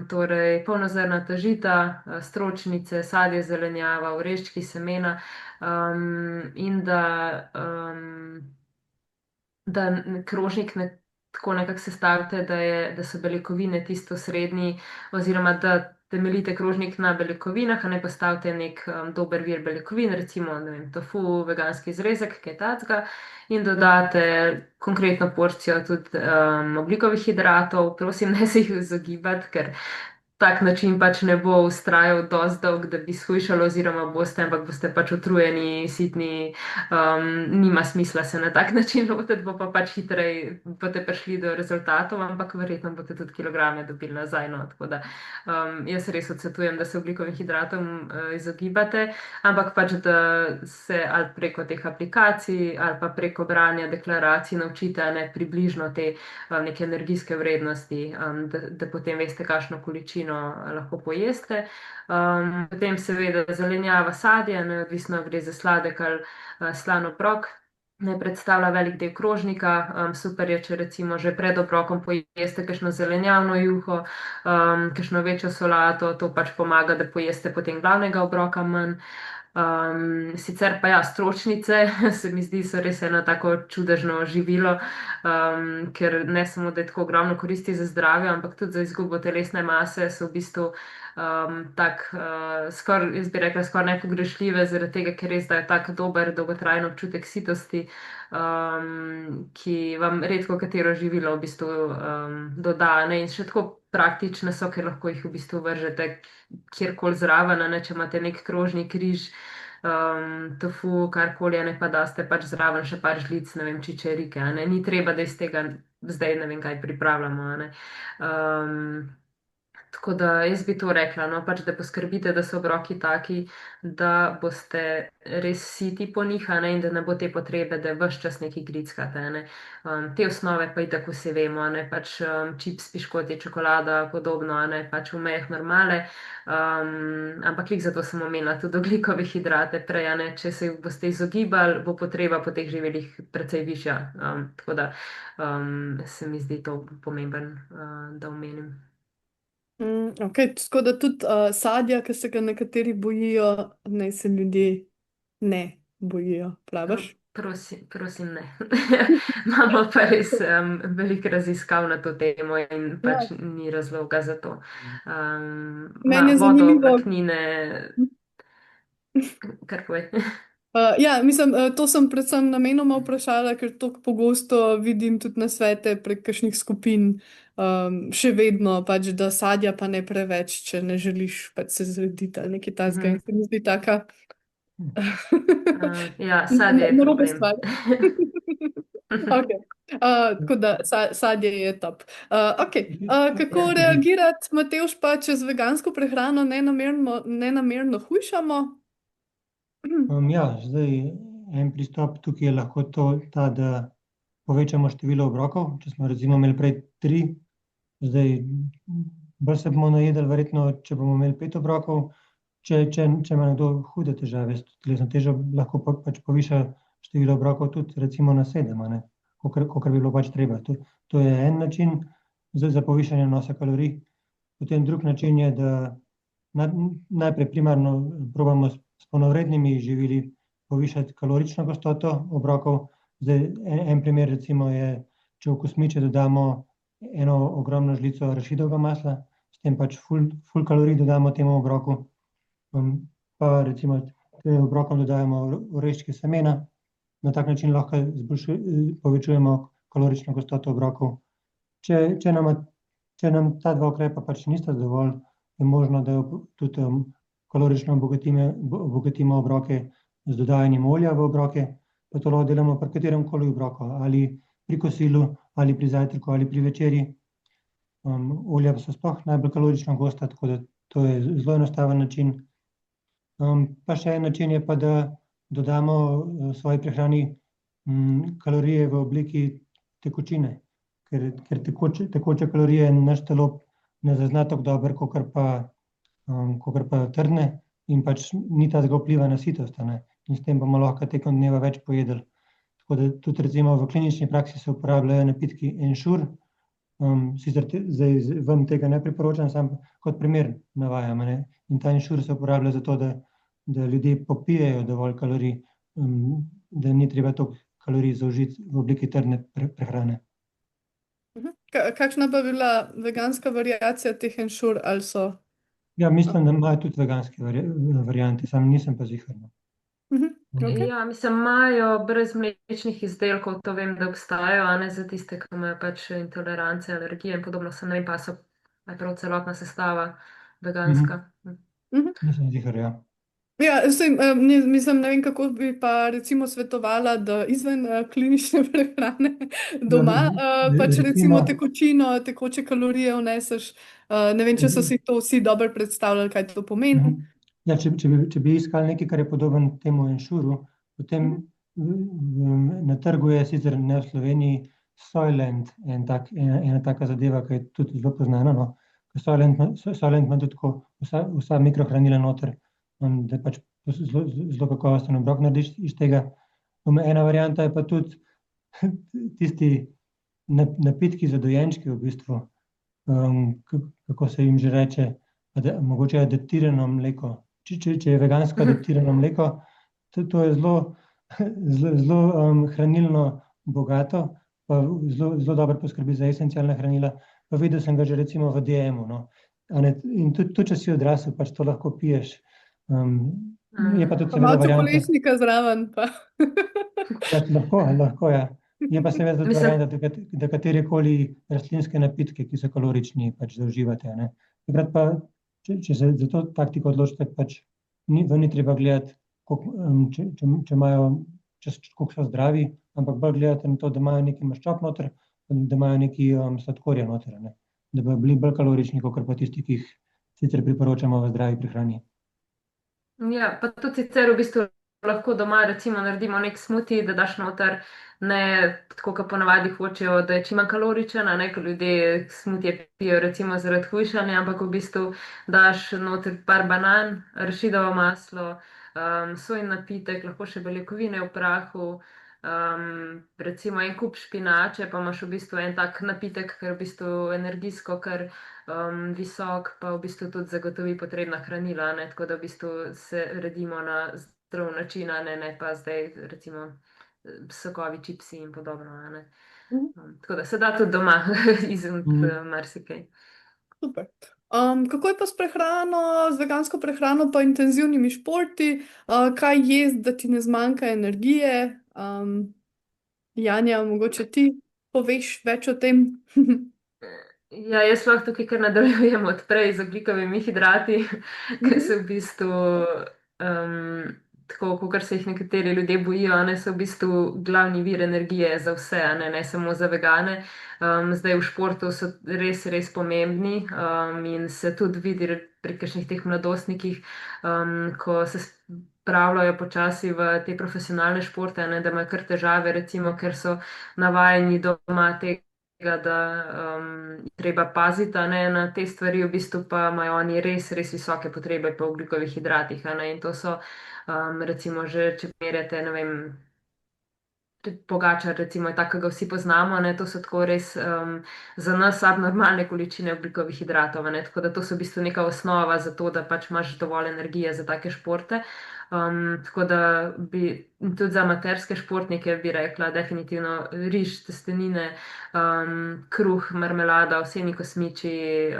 Torej polnozrnata žita, stročnice, sadje, zelenjava, oreščki, semena, in da krožnik tako nekako sestavite, da so beljakovine tisto srednji, oziroma da temeljite krožnik na beljakovinah, a ne postavite nek dober vir beljakovin, recimo, ne vem, tofu, veganski zrezek, kaj takega, in dodate konkretno porcijo tudi ogljikovih hidratov. Prosim, ne se jih izogibati, ker tak način pač ne bo vztrajal dosti dolg, da bi shujšalo, oziroma ampak boste pač utrujeni, sitni, nima smisla se na tak način lotiti, bo pa pač hitreje boste prišli do rezultatov, ampak verjetno boste tudi kilograme dobili nazaj, no, tako da jaz res odsvetujem, da se ogljikovim hidratom izogibate, ampak pač, da se ali preko teh aplikacij ali pa preko branja deklaracij naučite, ne, približno te neke energijske vrednosti, da potem veste, kakšno količino lahko pojeste. Potem seveda zelenjava, sadje, neodvisno gre za sladek ali slan obrok, ne predstavlja velik del krožnika. Super je, če recimo že pred obrokom pojeste kakšno zelenjavno juho, kakšno večjo solato, to pač pomaga, da pojeste potem glavnega obroka manj. Sicer pa ja, stročnice se mi zdi, so res eno tako čudežno živilo, ker ne samo, da je tako ogromno koristi za zdravje, ampak tudi za izgubo telesne mase so v bistvu skoraj, jaz bi rekla, skoraj nepogrešljive, zaradi tega, ker res dajo tak dober, dolgotrajen občutek sitosti, ki vam redko katero živilo v bistvu doda, ne, in še tako praktične so, ker lahko jih v bistvu vržete kjerkoli zraven, ne, če imate nek krožnik, riž, tofu, karkoli, ne, pa daste pač zraven še par žlic, ne vem, čičerike, ne, ni treba, da iz tega zdaj ne vem kaj pripravljamo, ne. Tako da jaz bi to rekla, no, pač, da poskrbite, da so obroki taki, da boste res siti po njih, ne, in da ne bo te potrebe, da ves čas nekaj grickate, ne. Te osnove pa itak vsi vemo, ne, pač čips, piškoti, čokolada, podobno, ne, pač v mejah normale, ampak lik zato sem omenila tudi ogljikove hidrate prej, ne, če se jih boste izogibali, bo potreba po teh živilih precej višja, tako da se mi zdi to pomemben, da omenim. Okay, tako da tudi sadja, ki se ga nekateri bojijo, naj se ljudje ne bojijo, praviš? Prosim, ne. Imamo pa res veliko raziskav na to temo in pač ni razloga za to. Meni je Vodo, zanimivo. vlaknine, kar pove. Ja, mislim, to sem predvsem namenoma vprašala, ker tako pogosto vidim tudi nasvete prek kakšnih skupin, še vedno pač, da sadja pa ne preveč, če ne želiš pač se zrediti ali nekaj takega. In se mi zdi taka Ja, sadje je narobe problem. stvar. Okay. Tako da sadje je top. Okay. Kako reagirati, Matevž, pa če z vegansko prehrano nenamerno hujšamo? Ja, zdaj en pristop tukaj je lahko ta, da povečamo število obrokov. Če smo recimo imeli prej 3, zdaj bolj se bomo najedli verjetno, če bomo imeli 5 obrokov. Če ima nekdo hude težave s telesno težo, lahko pač poviša število obrokov tudi recimo na 7, ne, kakor bi bilo pač treba. To je en način za povišanje vnosa kalorij. Potem drug način je, da najprej primarno probamo s polnovrednimi živili povišati kalorično gostoto obrokov. Zdaj, en primer recimo je, če v kosmiče dodamo eno ogromno žlico arašidovega masla, s tem pač ful kalorij dodamo temu obroku. Pa recimo tem obrokom dodajamo oreščke, semena, na tak način lahko povečujemo kalorično gostoto obrokov. Če nam ta dva ukrepa pač nista dovolj, je možno, da tudi kalorično obogatimo obroke z dodajanjem olja v obroke, pa to lahko delamo pri katerem koli obroku, ali pri kosilu, ali pri zajtrku, ali pri večerji. Olja so sploh najbolj kalorično gosta, tako da to je zelo enostaven način. Pa še en način je pa, da dodamo svoji prehrani kalorije v obliki tekočine, ker tekoče kalorije naš telo ne zazna tako dobro, kakor pa trdne. in pač ni ta vpliva na sitost, a ne. In s tem bomo lahko tekom dneva več pojedli. Tako da tudi recimo v klinični praksi se uporabljajo napitki Ensure. Sicer zdaj vam tega ne priporočam, samo kot primer navajam, a ne. In ta Ensure se uporablja zato, da ljudje popijejo dovolj kalorij, da ni treba toliko kalorij zaužiti v obliki trdne prehrane. Kakšna pa bi bila veganska variacija teh Ensure, ali so? Ja, mislim, da imajo tudi veganske variante, sam nisem pa ziher, no. Okay. Ja, mislim, imajo brez mlečnih izdelkov, to vem, da obstajajo, a ne za tiste, ki imajo pač intolerance, alergije in podobno, se ne vem, pa so prav celotna sestava veganska. Nisem ziher, ja. Ja, mislim, ne vem, kako bi pa recimo svetovala, da izven klinične prehrane doma, pač recimo tekočino, tekoče kalorije vneseš. Ne vem, če so si to vsi dobro predstavljali, kaj to pomeni. Ja, če bi iskali nekaj, kar je podoben temu Ensuru, potem na trgu je sicer ne v Sloveniji Soylent, ena taka zadeva, ki je tudi zelo poznana, no. Soylent ima tudi tako vsa mikrohranila noter, da pač zelo kakovosten obrok narediš iz tega. Ena varianta je pa tudi tisti napitki za dojenčke v bistvu, kako se jim že reče, mogoče adaptirano mleko. Če je vegansko adaptirano mleko, to je zelo hranilno bogato, pa zelo dobro poskrbi za esencialna hranila. Pa videl sem ga že recimo v DM-u, no. In tudi če si odrasel, pač to lahko piješ. Je pa tudi seveda Malce varianta. kolesnika zraven pa. Ja, lahko, ja. Je pa seveda tudi varianta, da katerekoli rastlinske napitke, ki so kalorični, pač zauživate, a ne. Takrat pa, če se za to taktiko odločite, pač vam ni treba gledati, če imajo, koliko so zdravi, ampak bolj gledate na to, da imajo nekaj maščob noter, da imajo nekaj sladkorja noter, a ne. Da bodo bili bolj kalorični, kakor pa tisti, ki jih sicer priporočamo v zdravi prehrani. Ja, pa tudi sicer v bistvu lahko doma recimo naredimo nek smuti, da daš noter, ne tako, kot ponavadi hočejo, da je čim manj kaloričen, a ne, ko ljudje smutije pijo recimo zaradi hujšanja, ampak v bistvu daš noter par banan, arašidovo maslo, sojin napitek, lahko še beljakovine v prahu, recimo en kup špinače, pa imaš v bistvu en tak napitek, ker v bistvu energijsko, ker visok, pa v bistvu tudi zagotovi potrebna hranila, ne, tako da v bistvu se redimo na zdrav način, ne pa zdaj recimo sokovi, čipsi in podobno, ne. Tako da se da tudi doma izven marsikaj. Super. Kako je pa s prehrano, z vegansko prehrano pa intenzivnimi športi? Kaj jesti, da ti ne zmanjka energije? Janja, mogoče ti poveš več o tem? Ja, jaz lahko tukaj kar nadaljujem od prej z ogljikovimi hidrati, ker se v bistvu, tako kot se jih nekateri ljudje bojijo, ne, so v bistvu glavni vir energije za vse, ne samo za vegane. Zdaj v športu so res, res pomembni, in se tudi vidi pri kakšnih teh mladostnikih, ko se spravljajo počasi v te profesionalne športe, ne, da imajo kar težave, recimo, ker so navajeni doma da treba paziti, ne, na te stvari, v bistvu pa imajo oni res, res visoke potrebe po ogljikovih hidratih, ne, in to so recimo že, če merjate, ne vem, Pogačar recimo je tak, ki ga vsi poznamo, ne, to so tako res za nas abnormalne količine ogljikovih hidratov, ne, tako da to so v bistvu neka osnova za to, da pač imaš dovolj energije za take športe. Tako da bi tudi za amaterske športnike bi rekla definitivno riž, testenine, kruh, marmelada, ovseni kosmiči,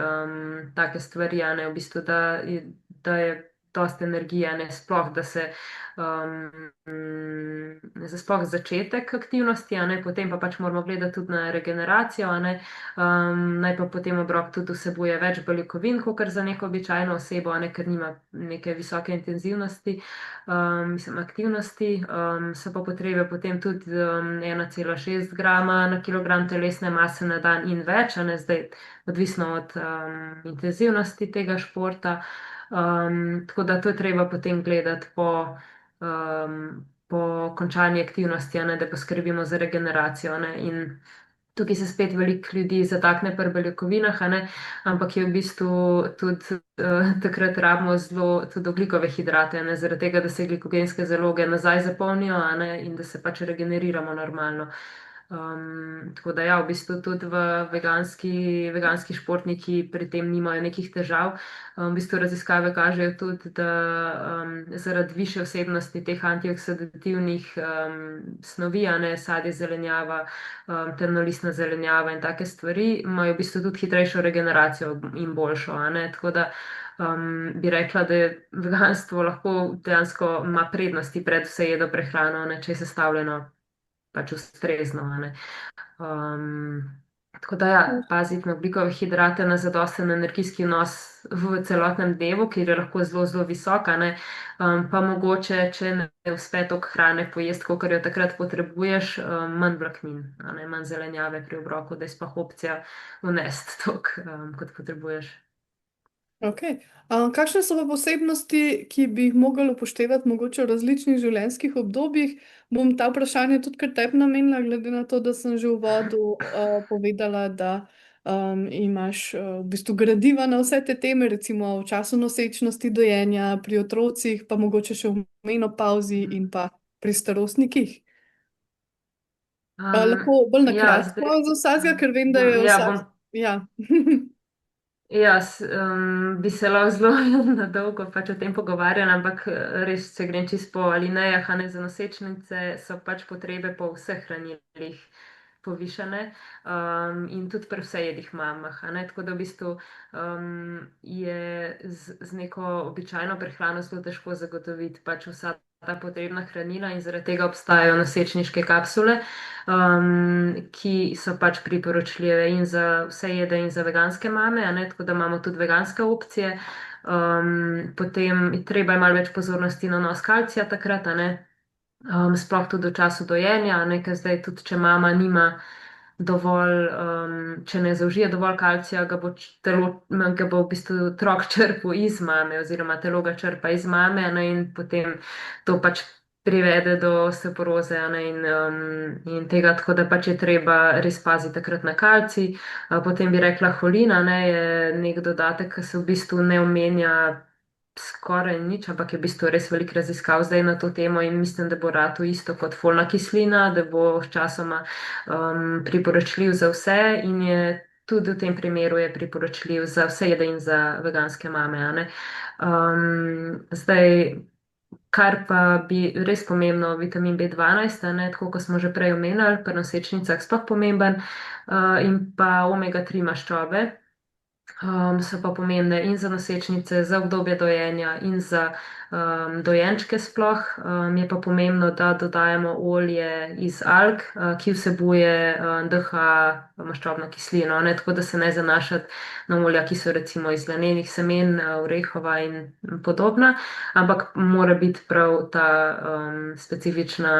take stvari, a ne, v bistvu, da je dosti energije, ne, sploh, da se za sploh začetek aktivnosti, a ne, potem pa pač moramo gledati tudi na regeneracijo, a ne, naj pa potem obrok tudi vsebuje več beljakovin, kakor za neko običajno osebo, a ne, ker nima neke visoke intenzivnosti, mislim, aktivnosti, so pa potrebe potem tudi 1,6 grama na kilogram telesne mase na dan in več, a ne, zdaj odvisno od intenzivnosti tega športa. Tako da to je treba potem gledati po končani aktivnosti, ne, da poskrbimo za regeneracijo, ne, in Tukaj se spet veliko ljudi zatakne pri beljakovinah, a ne, ampak je v bistvu tudi takrat rabimo zelo tudi ogljikove hidrate, ne, zaradi tega, da se glikogenske zaloge nazaj zapolnijo, a ne, in da se pač regeneriramo normalno. Tako da ja, v bistvu tudi veganski športniki pri tem nimajo nekih težav. V bistvu raziskave kažejo tudi, da zaradi više vsebnosti teh antioksidativnih snovi, a ne, sadje, zelenjava, temnolistna zelenjava in take stvari, imajo v bistvu tudi hitrejšo regeneracijo in boljšo, a ne. Tako da bi rekla, da je veganstvo lahko dejansko ima prednosti pred vse jedo prehrano, a ne, če je sestavljeno pač ustrezno, a ne. Tako da ja, paziti na ogljikove hidrate, na zadosten energijski vnos v celotnem dnevu, kjer je lahko zelo, zelo visok, a ne. Pa mogoče, če ne uspe toliko hrane pojesti, kolikor jo takrat potrebuješ, manj vlaknin, a ne, manj zelenjave pri obroku, da je sploh opcija vnesti toliko, kot potrebuješ. Okay. Kakšne so pa posebnosti, ki bi jih mogli upoštevati mogoče v različnih življenjskih obdobjih? Bom ta vprašanje tudi kar tebi namenila, glede na to, da sem že v uvodu povedala, da imaš v bistvu gradiva na vse te teme, recimo v času nosečnosti, dojenja, pri otrocih, pa mogoče še v menopavzi in pa pri starostnikih. Lahko bolj na Ja, kratko za vsakega, ker vem, da je ja, vsak... Ja. Jaz bi se lahko zelo na dolgo pač o tem pogovarjala, ampak res, če grem čisto po alinejah, a ne, za nosečnice so pač potrebe po vseh hranilih povišane, in tudi pri vsejedih mamah, a ne, tako da v bistvu je z neko običajno prehrano zelo težko zagotoviti pač vsa ta potrebna hranila in zaradi tega obstajajo nosečniške kapsule, ki so pač priporočljive in za vse jede in za veganske mame, a ne, tako da imamo tudi veganske opcije. Potem treba je malo več pozornosti na vnos kalcija takrat, a ne, sploh tudi v času dojenja, a ne, ker zdaj tudi, če mama nima dovolj, če ne zaužije dovolj kalcija, ga bo v bistvu otrok črpal iz mame oziroma telo ga črpa iz mame, a ne, in potem to pač privede do osteoporoze, a ne, in tega, tako da pač je treba res paziti takrat na kalcij. Potem bi rekla holina, ne, je nek dodatek, ki se v bistvu ne omenja skoraj nič, ampak je v bistvu res veliko raziskav zdaj na to temo in mislim, da bo rado isto kot folna kislina, da bo sčasoma priporočljiv za vse in je tudi v tem primeru je priporočljiv za vse jede in za veganske mame, a ne. Zdaj, kar pa bi res pomembno, vitamin B12, a ne, tako kot smo že prej omenjali, pri nosečnicah sploh pomemben, in pa omega-3 maščobe. So pa pomembne in za nosečnice, za obdobje dojenja in za dojenčke sploh. Je pa pomembno, da dodajamo olje iz alg, ki vsebuje DHA maščobno kislino, ne, tako da se ne zanašati na olja, ki so recimo iz lanenih semen, orehova in podobna, ampak mora biti prav ta specifična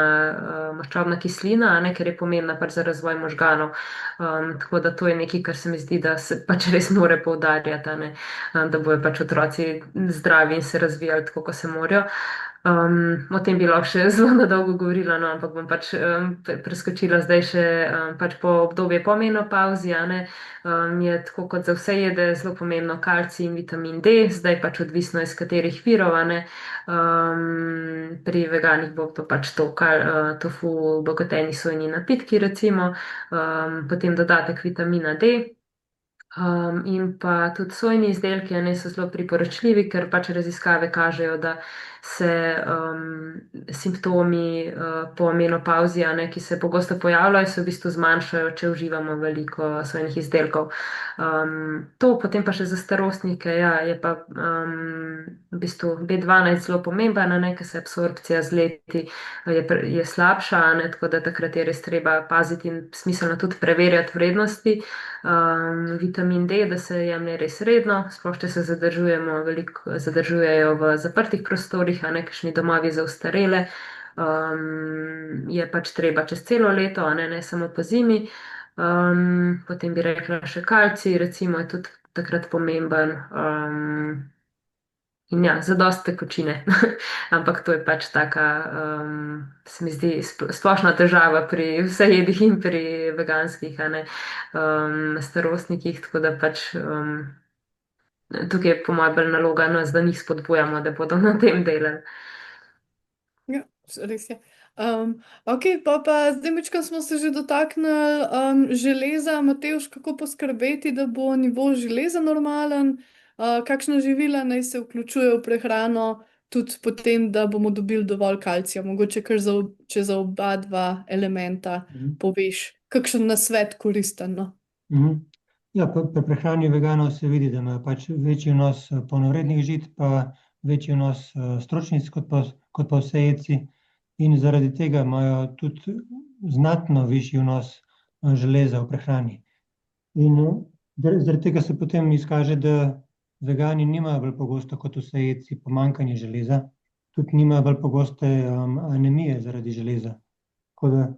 maščobna kislina, ne, ker je pomembna pač za razvoj možganov. Tako da to je nekaj, kar se mi zdi, da se pač res more poudarjati, a ne, da bojo pač otroci zdravi in se razvijali tako, kot se morajo. O tem bi lahko še zelo na dolgo govorila, no, ampak bom pač preskočila zdaj še pač po obdobje po menopavzi, a ne. Je tako kot za vse jede zelo pomembno kalcij in vitamin D, zdaj pač odvisno iz katerih virov, a ne. Pri veganih bo to pač tofu, bogoteni sojini napitki recimo, potem dodatek vitamina D. In pa tudi sojni izdelki, a ne, so zelo priporočljivi, ker pač raziskave kažejo, da se simptomi po menopavzi, a ne, ki se pogosto pojavljajo, se v bistvu zmanjšajo, če uživamo veliko sojnih izdelkov. To potem pa še za starostnike, ja, je pa v bistvu B12 zelo pomemben, a ne, ker se absorpcija z leti je slabša, a ne, tako da takrat je res treba paziti in smiselno tudi preverjati vrednosti. Vitamin D, da se jemlje res redno, sploh če se zadržujejo v zaprtih prostorih, a ne kakšni domovi za ostarele, je pač treba čez celo leto, a ne samo po zimi. Potem bi rekla še kalcij, recimo je tudi takrat pomemben. In ja, zadost tekočine. Ampak to je pač taka, se mi zdi, splošna težava pri vseh jedih in pri veganskih, a ne, starostnikih, tako da pač tukaj je po mojem bolj naloga nas, da njih spodbujamo, da bodo na tem delali. Ja, res je. Ok, pa zdaj mečkam smo se že dotaknili železa. Matevž, kako poskrbeti, da bo nivo železa normalen? Kakšna živila naj se vključuje v prehrano, tudi potem, da bomo dobili dovolj kalcija? Mogoče kar če za oba dva elementa poveš, kakšen nasvet koristen, no? Ja, pri prehrani veganov se vidi, da imajo pač večji vnos polnovrednih žit, pa večji vnos stročnic kot pa vsejedci. In zaradi tega imajo tudi znatno višji vnos železa v prehrani. In zaradi tega se potem izkaže, da vegani nimajo bolj pogosto kot vsejedci pomanjkanje železa, tudi nimajo bolj pogoste anemije zaradi železa. Tako da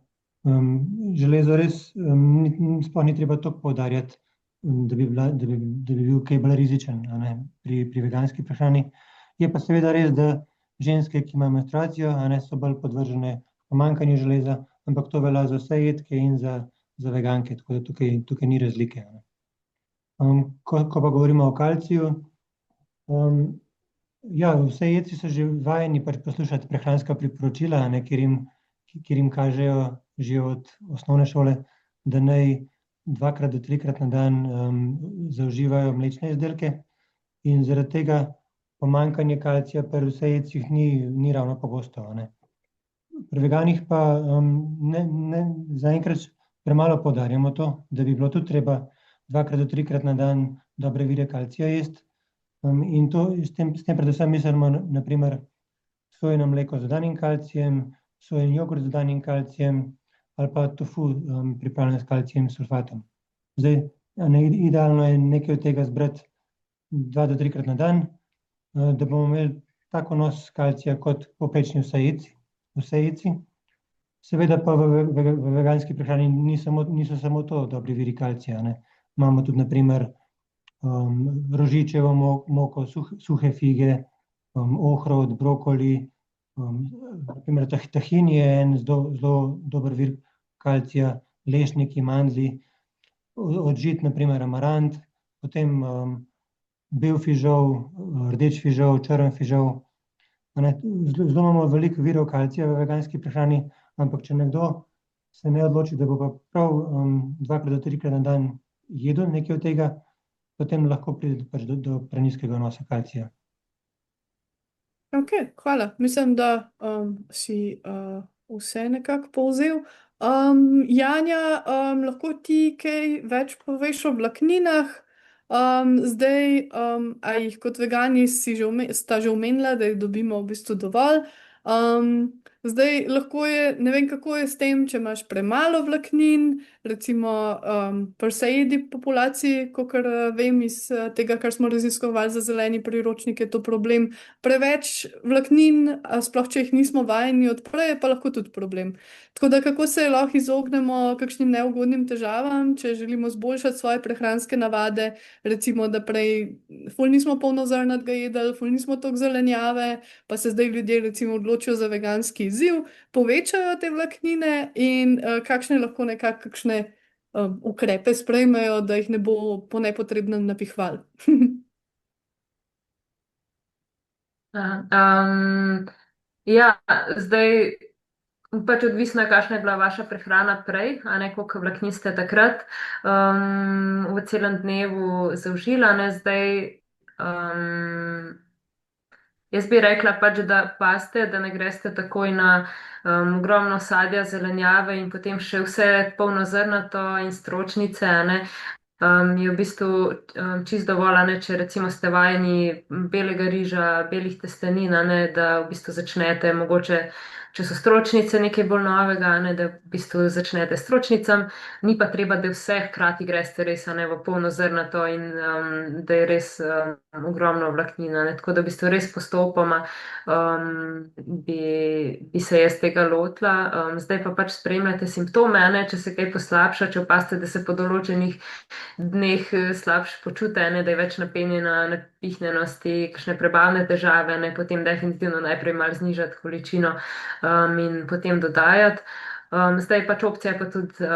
železo res sploh ni treba toliko poudarjati, da bi bil kaj bolj rizičen, a ne, pri veganski prehrani. Je pa seveda res, da ženske, ki imajo menstruacijo, a ne, so bolj podvržene pomanjkanju železa, ampak to velja za vse jedke in za veganke, tako da tukaj ni razlike. Ko pa govorimo o kalciju, ja, vse jedci so že vajeni pač poslušati prehranska priporočila, a ne, kjer jim kažejo že od osnovne šole, da naj 2 do 3 na dan zaužívajo mlečne izdelke, in zaradi tega pomanjkanje kalcija pri vsejedcih ni ravno pogosto, a ne. Pri veganih pa zaenkrat premalo poudarjamo to, da bi bilo tudi treba 2 do 3 na dan dobre vire kalcija jesti. In to s tem predvsem mislimo na primer sojino mleko z dodanim kalcijem, sojen jogurt z dodanim kalcijem ali pa tofu pripravljen s kalcijem sulfatom. Zdaj, idealno je nekaj od tega zbrati 2 do 3 na dan, da bomo imeli tak vnos kalcija kot povprečni vsejedci. Seveda pa v veganski prehrani niso samo to dobri viri kalcija, ne. Imamo tudi na primer rožičevo moko, suhe fige, ohrovt, brokoli, na primer tahin je en zelo dober vir kalcija, lešniki, mandlji, od žit na primer amarant, potem bel fižol, rdeč fižol, črn fižol. Zelo imamo veliko virov kalcija v veganski prehrani, ampak če nekdo se ne odloči, da bo pa prav 2 do 3 na dan jedel nekaj od tega, potem lahko pride pač do prenizkega vnosa kalcija. Ok, hvala. Mislim, da si vse nekako povzel. Janja, lahko ti kaj več poveš o vlakninah? Zdaj, a jih kot vegani sta že omenila, da jih dobimo v bistvu dovolj. Zdaj, lahko je, ne vem, kako je s tem, če imaš premalo vlaknin, recimo pri vsejedi populaciji, kakor vem iz tega, kar smo raziskovali za zeleni priročnik, je to problem. Preveč vlaknin, sploh če jih nismo vajeni od prej, pa lahko tudi problem. Tako da kako se lahko izognemo kakšnim neugodnim težavam, če želimo zboljšati svoje prehranske navade, recimo, da prej ful nismo polnozrnatega jedli, ful nismo toliko zelenjave, pa se zdaj ljudje recimo odločijo za veganski izziv, povečajo te vlaknine in kakšne lahko nekako kakšne ukrepe sprejmejo, da jih ne bo po nepotrebnem napihvali. Ja, zdaj pač odvisno je, kakšna je bila vaša prehrana prej, a ne, koliko vlaknin ste takrat v celem dnevu zaužila, ne, zdaj jaz bi rekla pač, da paste, da ne greste takoj na ogromno sadja, zelenjave in potem še vse polnozrnato in stročnice, a ne. Je v bistvu čisto dovolj, a ne, če recimo ste vajeni belega riža, belih testenin, a ne, da v bistvu začnete mogoče, če so stročnice nekaj bolj novega, a ne, da v bistvu začnete s stročnicami, ni pa treba, da vse hkrati greste res, a ne, v polnozrnato in da je res ogromno vlaknin, a ne, tako da v bistvu res postopoma bi se jaz tega lotila. Zdaj pa pač spremljate simptome, a ne, če se kaj poslabša, če opazite, da se po določenih dneh slabše počute, ne, da je več napenjena, napihnjenosti, kakšne prebavne težave, ne, potem definitivno najprej malo znižati količino in potem dodajati. Zdaj pač opcija je pa tudi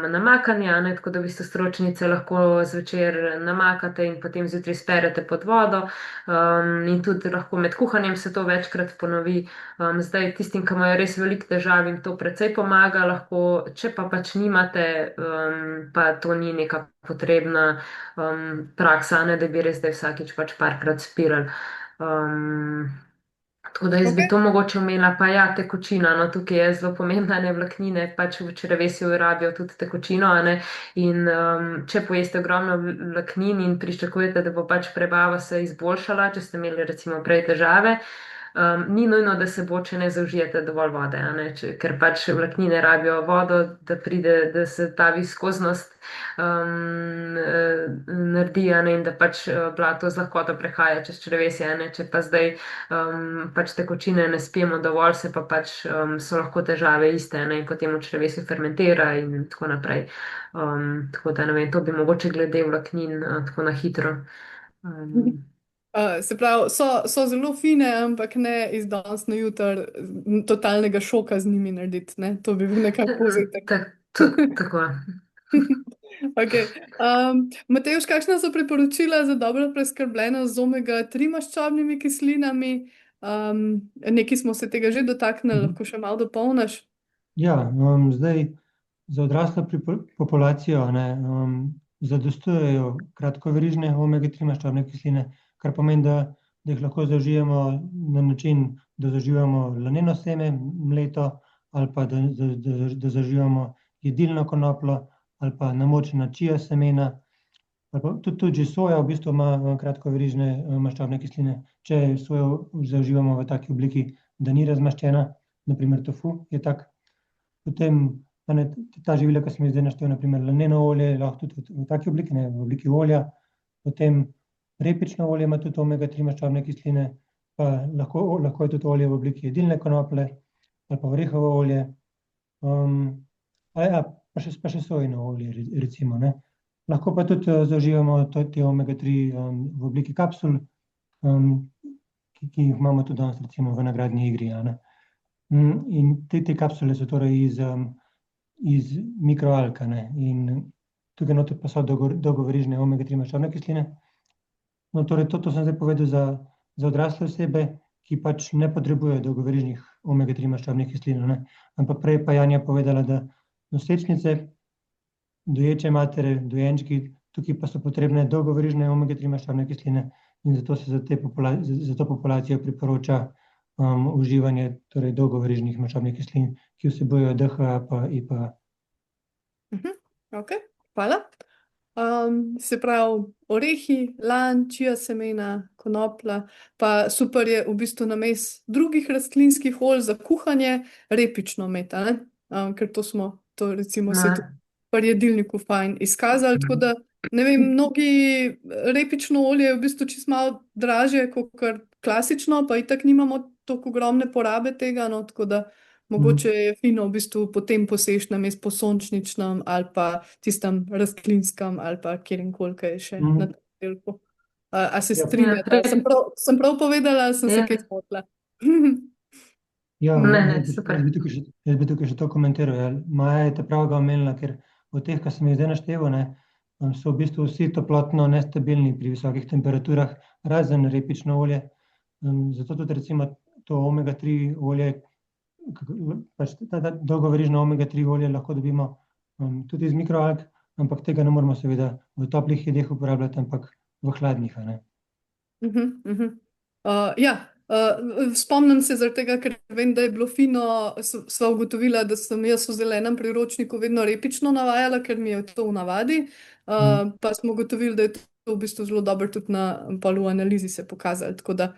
namakanje, ne, tako da v bistvu stročnice lahko zvečer namakate in potem zjutraj sperete pod vodo in tudi lahko med kuhanjem se to večkrat ponovi. Zdaj tistim, ki imajo res veliko težav, jim to precej pomaga, lahko, če pa pač nimate, pa to ni neka potrebna praksa, ne, da bi res zdaj vsakič pač parkrat spirali. Tako da jaz bi Ok. to mogoče omela, pa ja, tekočina, no, tukaj je zelo pomembna, ne, vlaknine, pač v črevesju rabijo tudi tekočino, a ne, in če pojeste ogromno vlaknin in pričakujete, da bo pač prebava se izboljšala, če ste imeli recimo prej težave, ni nujno, da se bo, če ne zaužijete dovolj vode, a ne, ker pač vlaknine rabijo vodo, da pride, da se ta viskoznost naredi, a ne, in da pač blato z lahkoto prehaja čez črevesje, a ne, če pa zdaj pač tekočine ne spijemo dovolj, se pa pač so lahko težave iste, ne, in potem v črevesju fermentira in tako naprej. Tako da ne vem, to bi mogoče glede vlaknin tako na hitro. Se pravi, so zelo fine, ampak ne iz danes na jutr totalnega šoka z njimi narediti, ne? To bi bil nekako povzetek. Tako. Okay. Matevž, kakšna so priporočila za dobro preskrbljenost z omega-3 maščobnimi kislinami? Nekaj smo se tega že dotaknili, lahko še malo dopolniš. Ja, zdaj za odraslo populacijo zadostujejo kratkoverižne omega-3 maščobne kisline, kar pomeni, da jih lahko zaužijemo na način, da zaužijemo laneno seme, mleto, ali pa da zaužijemo jedilno konopljo, ali pa namočena čija semena, ali pa tudi že soja v bistvu ima kratkoverižne maščobne kisline. Če sojo zaužijemo v taki obliki, da ni razmaščena, naprimer tofu je tak. Potem ta živila, ki sem jih zdaj naštel, naprimer laneno olje, lahko tudi v taki obliki, ne, v obliki olja. Potem repično olje ima tudi omega-3 maščobne kisline, pa lahko je tudi olje v obliki jedilne konoplje ali pa orehovo olje. Pa še sojino olje, recimo, ne. Lahko pa tudi zaužijemo te omega-3 v obliki kapsul, ki jih imamo tudi danes recimo v nagradni igri, a ne. In te kapsule so torej iz mikroalg, a ne, in tukaj noter pa so dolgoverižne omega-3 maščobne kisline. No, torej to sem zdaj povedal za odrasle osebe, ki pač ne potrebujejo dolgoverižnih omega-3 maščobnih kislin, ne. Ampak prej pa Janja povedala, da nosečnice, doječe matere, dojenčki, tukaj pa so potrebne dolgoverižne omega-3 maščobne kisline in zato se za to populacijo priporoča uživanje torej dolgoverižnih maščobnih kislin, ki vsebujejo DHA pa EPA. Ok, hvala. Se pravi, orehi, lan, čija semena, konoplja, pa super je v bistvu namesto drugih rastlinskih olj za kuhanje repično meta, ne? Ker to recimo se tudi pri jedilniku fajn izkazali, tako da ne vem, mnogi repično olje je v bistvu čisto malo dražje kot klasično, pa itak nimamo toliko ogromne porabe tega, no, tako da mogoče je fino v bistvu potem posež namesto po sončničnem ali pa tistem rastlinskem ali pa kjerkoli, ki je še na tem delku. A se strinjate? Sem prav povedala, ali sem se kaj zmotila? Ja, Ne, super. Jaz bi tukaj še to komentiral. Ja. Maja je te pravega omenila, ker od teh, ki sem jih zdaj naštel, so v bistvu vsi toplotno nestabilni pri visokih temperaturah, razen repično olje. Zato tudi recimo to omega-3 olje, pač ta dolgoverižno omega-3 olje lahko dobimo tudi iz mikroalg, ampak tega ne moramo seveda v toplih jedeh uporabljati, ampak v hladnih, a ne. Ja, spomnim se zaradi tega, ker vem, da je bilo fino, sva ugotovila, da sem jaz v zelenem priročniku vedno repično navajala, ker mi je to v navadi, pa smo ugotovili, da je to v bistvu zelo dobro tudi v analizi se pokazalo, tako da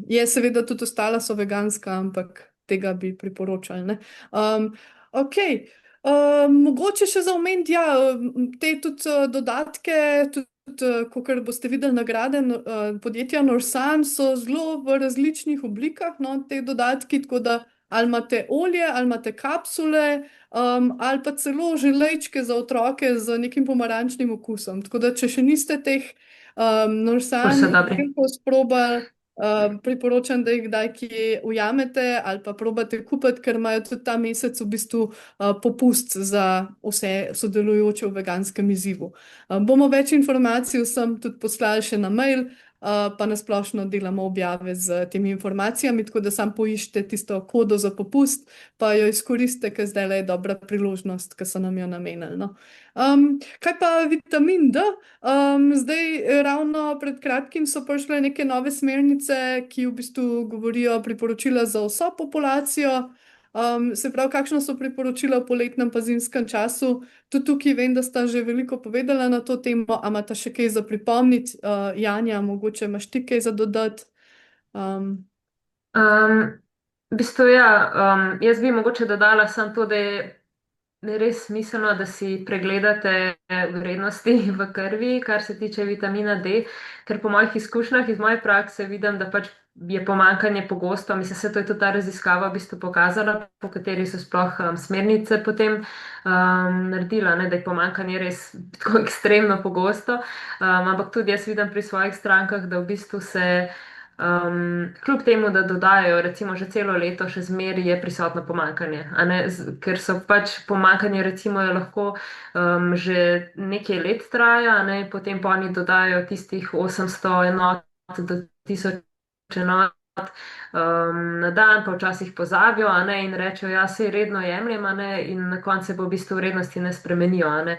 je seveda tudi ostala so veganska, ampak tega bi priporočali, ne. Ok, mogoče še za omeniti, ja, te tudi dodatke, tudi kakor boste videli nagrade podjetja Norsan so zelo v različnih oblikah, no, te dodatki, tako da ali imate olje, ali imate kapsule, ali pa celo želejčke za otroke z nekim pomarančnim okusom. Tako da, če še niste teh Ful Norsan so dobri. izdelkov sprobali, priporočam, da jih kdaj kje ujamete ali pa probate kupiti, ker imajo tudi ta mesec v bistvu popust za vse sodelujoče v veganskem izzivu. Bomo več informacij vsem tudi poslali še na mail, pa nasplošno delamo objave z temi informacijami, tako da sam poiščete tisto kodo za popust, pa jo izkoristite, ker zdaj je dobra priložnost, ki so nam jo namenili. No. Kaj pa vitamin D? Zdaj, ravno pred kratkim so prišle neke nove smernice, ki v bistvu govorijo priporočila za vso populacijo. Se pravi, kakšno so priporočila v poletnem pa zimskem času? Tudi tukaj vem, da sta že veliko povedala na to temo, a imata še kaj za pripomniti? Janja, mogoče imaš ti kaj za dodati? V bistvu, ja, jaz bi mogoče dodala samo to, da je res smiselno, da si pregledate vrednosti v krvi, kar se tiče vitamina D, ker po mojih izkušnjah iz moje prakse vidim, da pač je pomankanje pogosto. Mislim, se to je tudi ta raziskava v bistvu pokazala, po kateri so sploh smernice potem naredila, ne, da je pomankanje res tako ekstremno pogosto. Ampak tudi jaz vidim pri svojih strankah, da v bistvu se kljub temu, da dodajajo recimo že celo leto, še zmeraj je prisotno pomankanje, a ne, ker so pač pomankanje recimo je lahko že nekaj let traja, a ne, potem pa oni dodajajo tistih 800 enot do 1000 enot na dan, pa včasih pozabijo, a ne, in rečejo, ja, sej redno jemljem, a ne, in na koncu se pa v bistvu vrednosti ne spremenijo, a ne.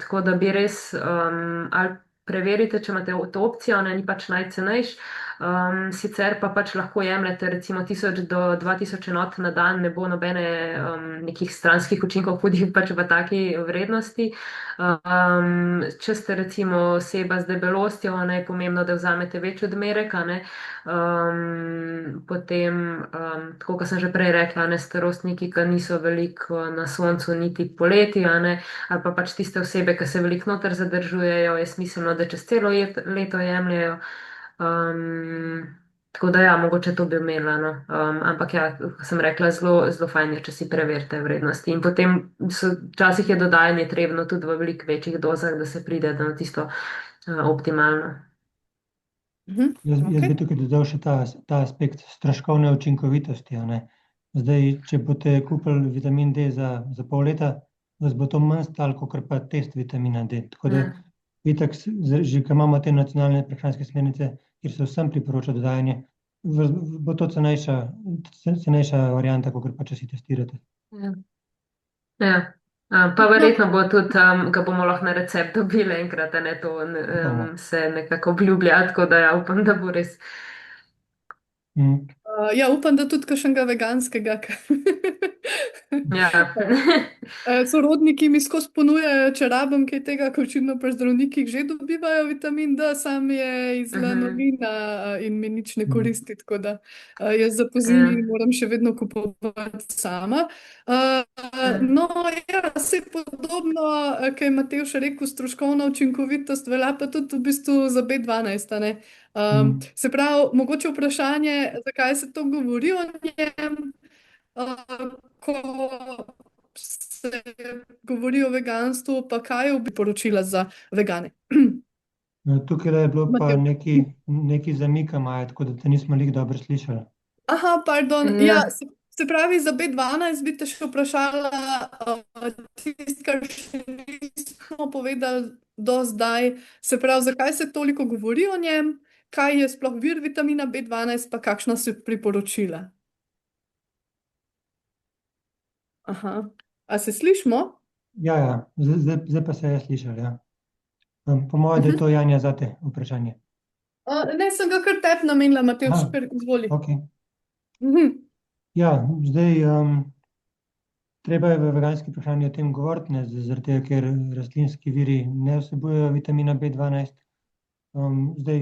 Tako da bi res ali preverite, če imate to opcijo, ne, ni pač najcenejš. Sicer pa pač lahko jemljete recimo 1000 do 2000 enot na dan, ne bo nobene nekih stranskih učinkov hudih pač v taki vrednosti. Če ste recimo oseba z debelostjo, ne, je pomembno, da vzamete večji odmerek, a ne. Potem, tako kot sem že prej rekla, ne, starostniki, ki niso veliko na soncu niti poleti, a ne, ali pa pač tiste osebe, ki se veliko noter zadržujejo, je smiselno, da čez celo leto jemljajo. Tako da ja, mogoče to bi imela, no. Ampak ja, kot sem rekla, zelo fajn je, če si preverite vrednosti. In potem včasih je dodajanje trebno tudi v veliko večjih dozah, da se pride na tisto optimalno. Jaz bi tukaj dodal še ta aspekt stroškovne učinkovitosti, a ne. Zdaj, če boste kupili vitamin D za pol leta, vas bo to manj stalo, kakor pa test vitamina D. Tako da itak, že ko imamo te nacionalne prehranske smernice, kjer se vsem priporoča dodajanje, bo to cenejša varianta, kakor pa če si testirate. Ja. Pa verjetno bo tudi, ga bomo lahko na recept dobili enkrat, a ne, to se nekako obljublja, tako da ja, upam, da bo res. Ja, upam, da tudi kakšnega veganskega. Ja. Sorodniki mi skozi ponujajo, če rabim kaj tega, ko očitno pri zdravnikih že dobivajo vitamin D, sam je iz lanolina in mi nič ne koristi, tako da jaz za pozimi moram še vedno kupovati sama. No, ja, se podobno, kaj je Matevž rekel, stroškovna učinkovitost velja pa tudi v bistvu za B12, a ne. Se pravi, mogoče vprašanje, zakaj se to govori o njem, ko se govori o veganstvu, pa kaj je priporočila za vegane? Tukaj je bilo pa nekaj zamika, Maja, tako da te nismo lih dobro slišali. Aha, pardon, ja, se pravi, za B12 bi te še vprašala tisto, kar še nismo povedali do zdaj. Se pravi, zakaj se toliko govori o njem, kaj je sploh vir vitamina B12, pa kakšna so priporočila? Aha, a se slišimo? Ja, zdaj pa se je slišali, ja. Po mojem, da je to, Janja, zate vprašanje. Ne, sem ga kar tebi namenila, Matevž, izvoli. Okej. Ja, zdaj, treba je v veganski prehrani o tem govoriti, ne, zaradi tega, ker rastlinski viri ne vsebujejo vitamina B12. Zdaj,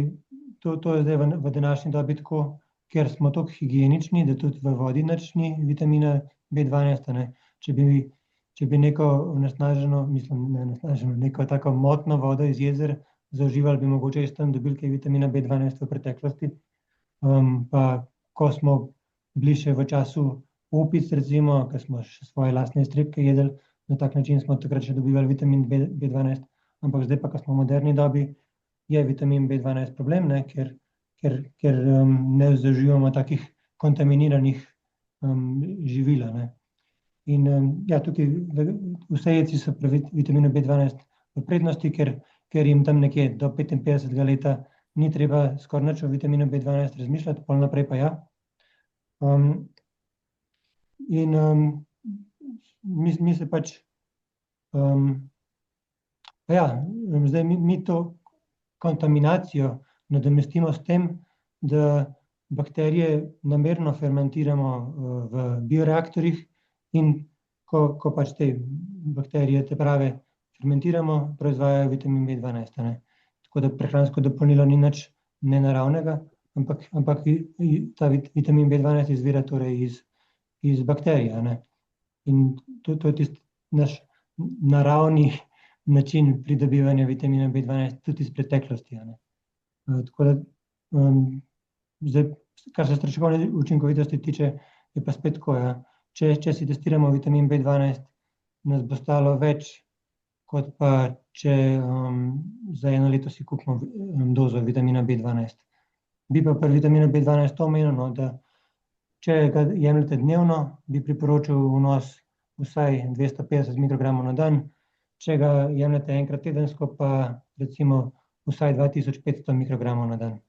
to je zdaj v današnji dobi tako, ker smo toliko higienični, da tudi v vodi nič ni vitamina B12, a ne. Če bi neko onesnaženo, neko tako motno vodo iz jezer zaužívali, bi mogoče iz tam dobili kaj vitamina B12 v preteklosti. Pa ko smo bili še v času opic, recimo, ker smo še svoje lastne iztrebke jedli, na tak način smo takrat še dobivali vitamin B12, ampak zdaj pa, ko smo v moderni dobi, je vitamin B12 problem, ne, ker ne zaužívamo takih kontaminiranih živil, ne. In ja, tukaj vse jedci so pri vitaminu B12 v prednosti, ker jim tam nekje do 55. leta ni treba skoraj nič o vitaminu B12 razmišljati, pol naprej pa ja. In mi se pač, pa ja, zdaj mi to kontaminacijo nadomestimo s tem, da bakterije namerno fermentiramo v bioreaktorjih in ko pač te bakterije, te prave, fermentiramo, proizvajajo vitamin B12, ne. Tako da prehransko dopolnilo ni nič nenaravnega, ampak ta vitamin B12 izvira torej iz bakterij, ne. In to je tisti naš naravni način pridobivanja vitamina B12 tudi iz preteklosti, ne. Tako da zdaj, kar se stroškovne učinkovitosti tiče, je pa spet tako, ja. Če si testiramo vitamin B12, nas bo stalo več, kot pa če za 1 leto si kupimo dozo vitamina B12. Bi pa pri vitaminu B12 to omenil, no, da če ga jemljete dnevno, bi priporočil vnos vsaj 250 mikrogramov na dan, če ga jemljete enkrat tedensko, pa recimo vsaj 2500 mikrogramov na dan.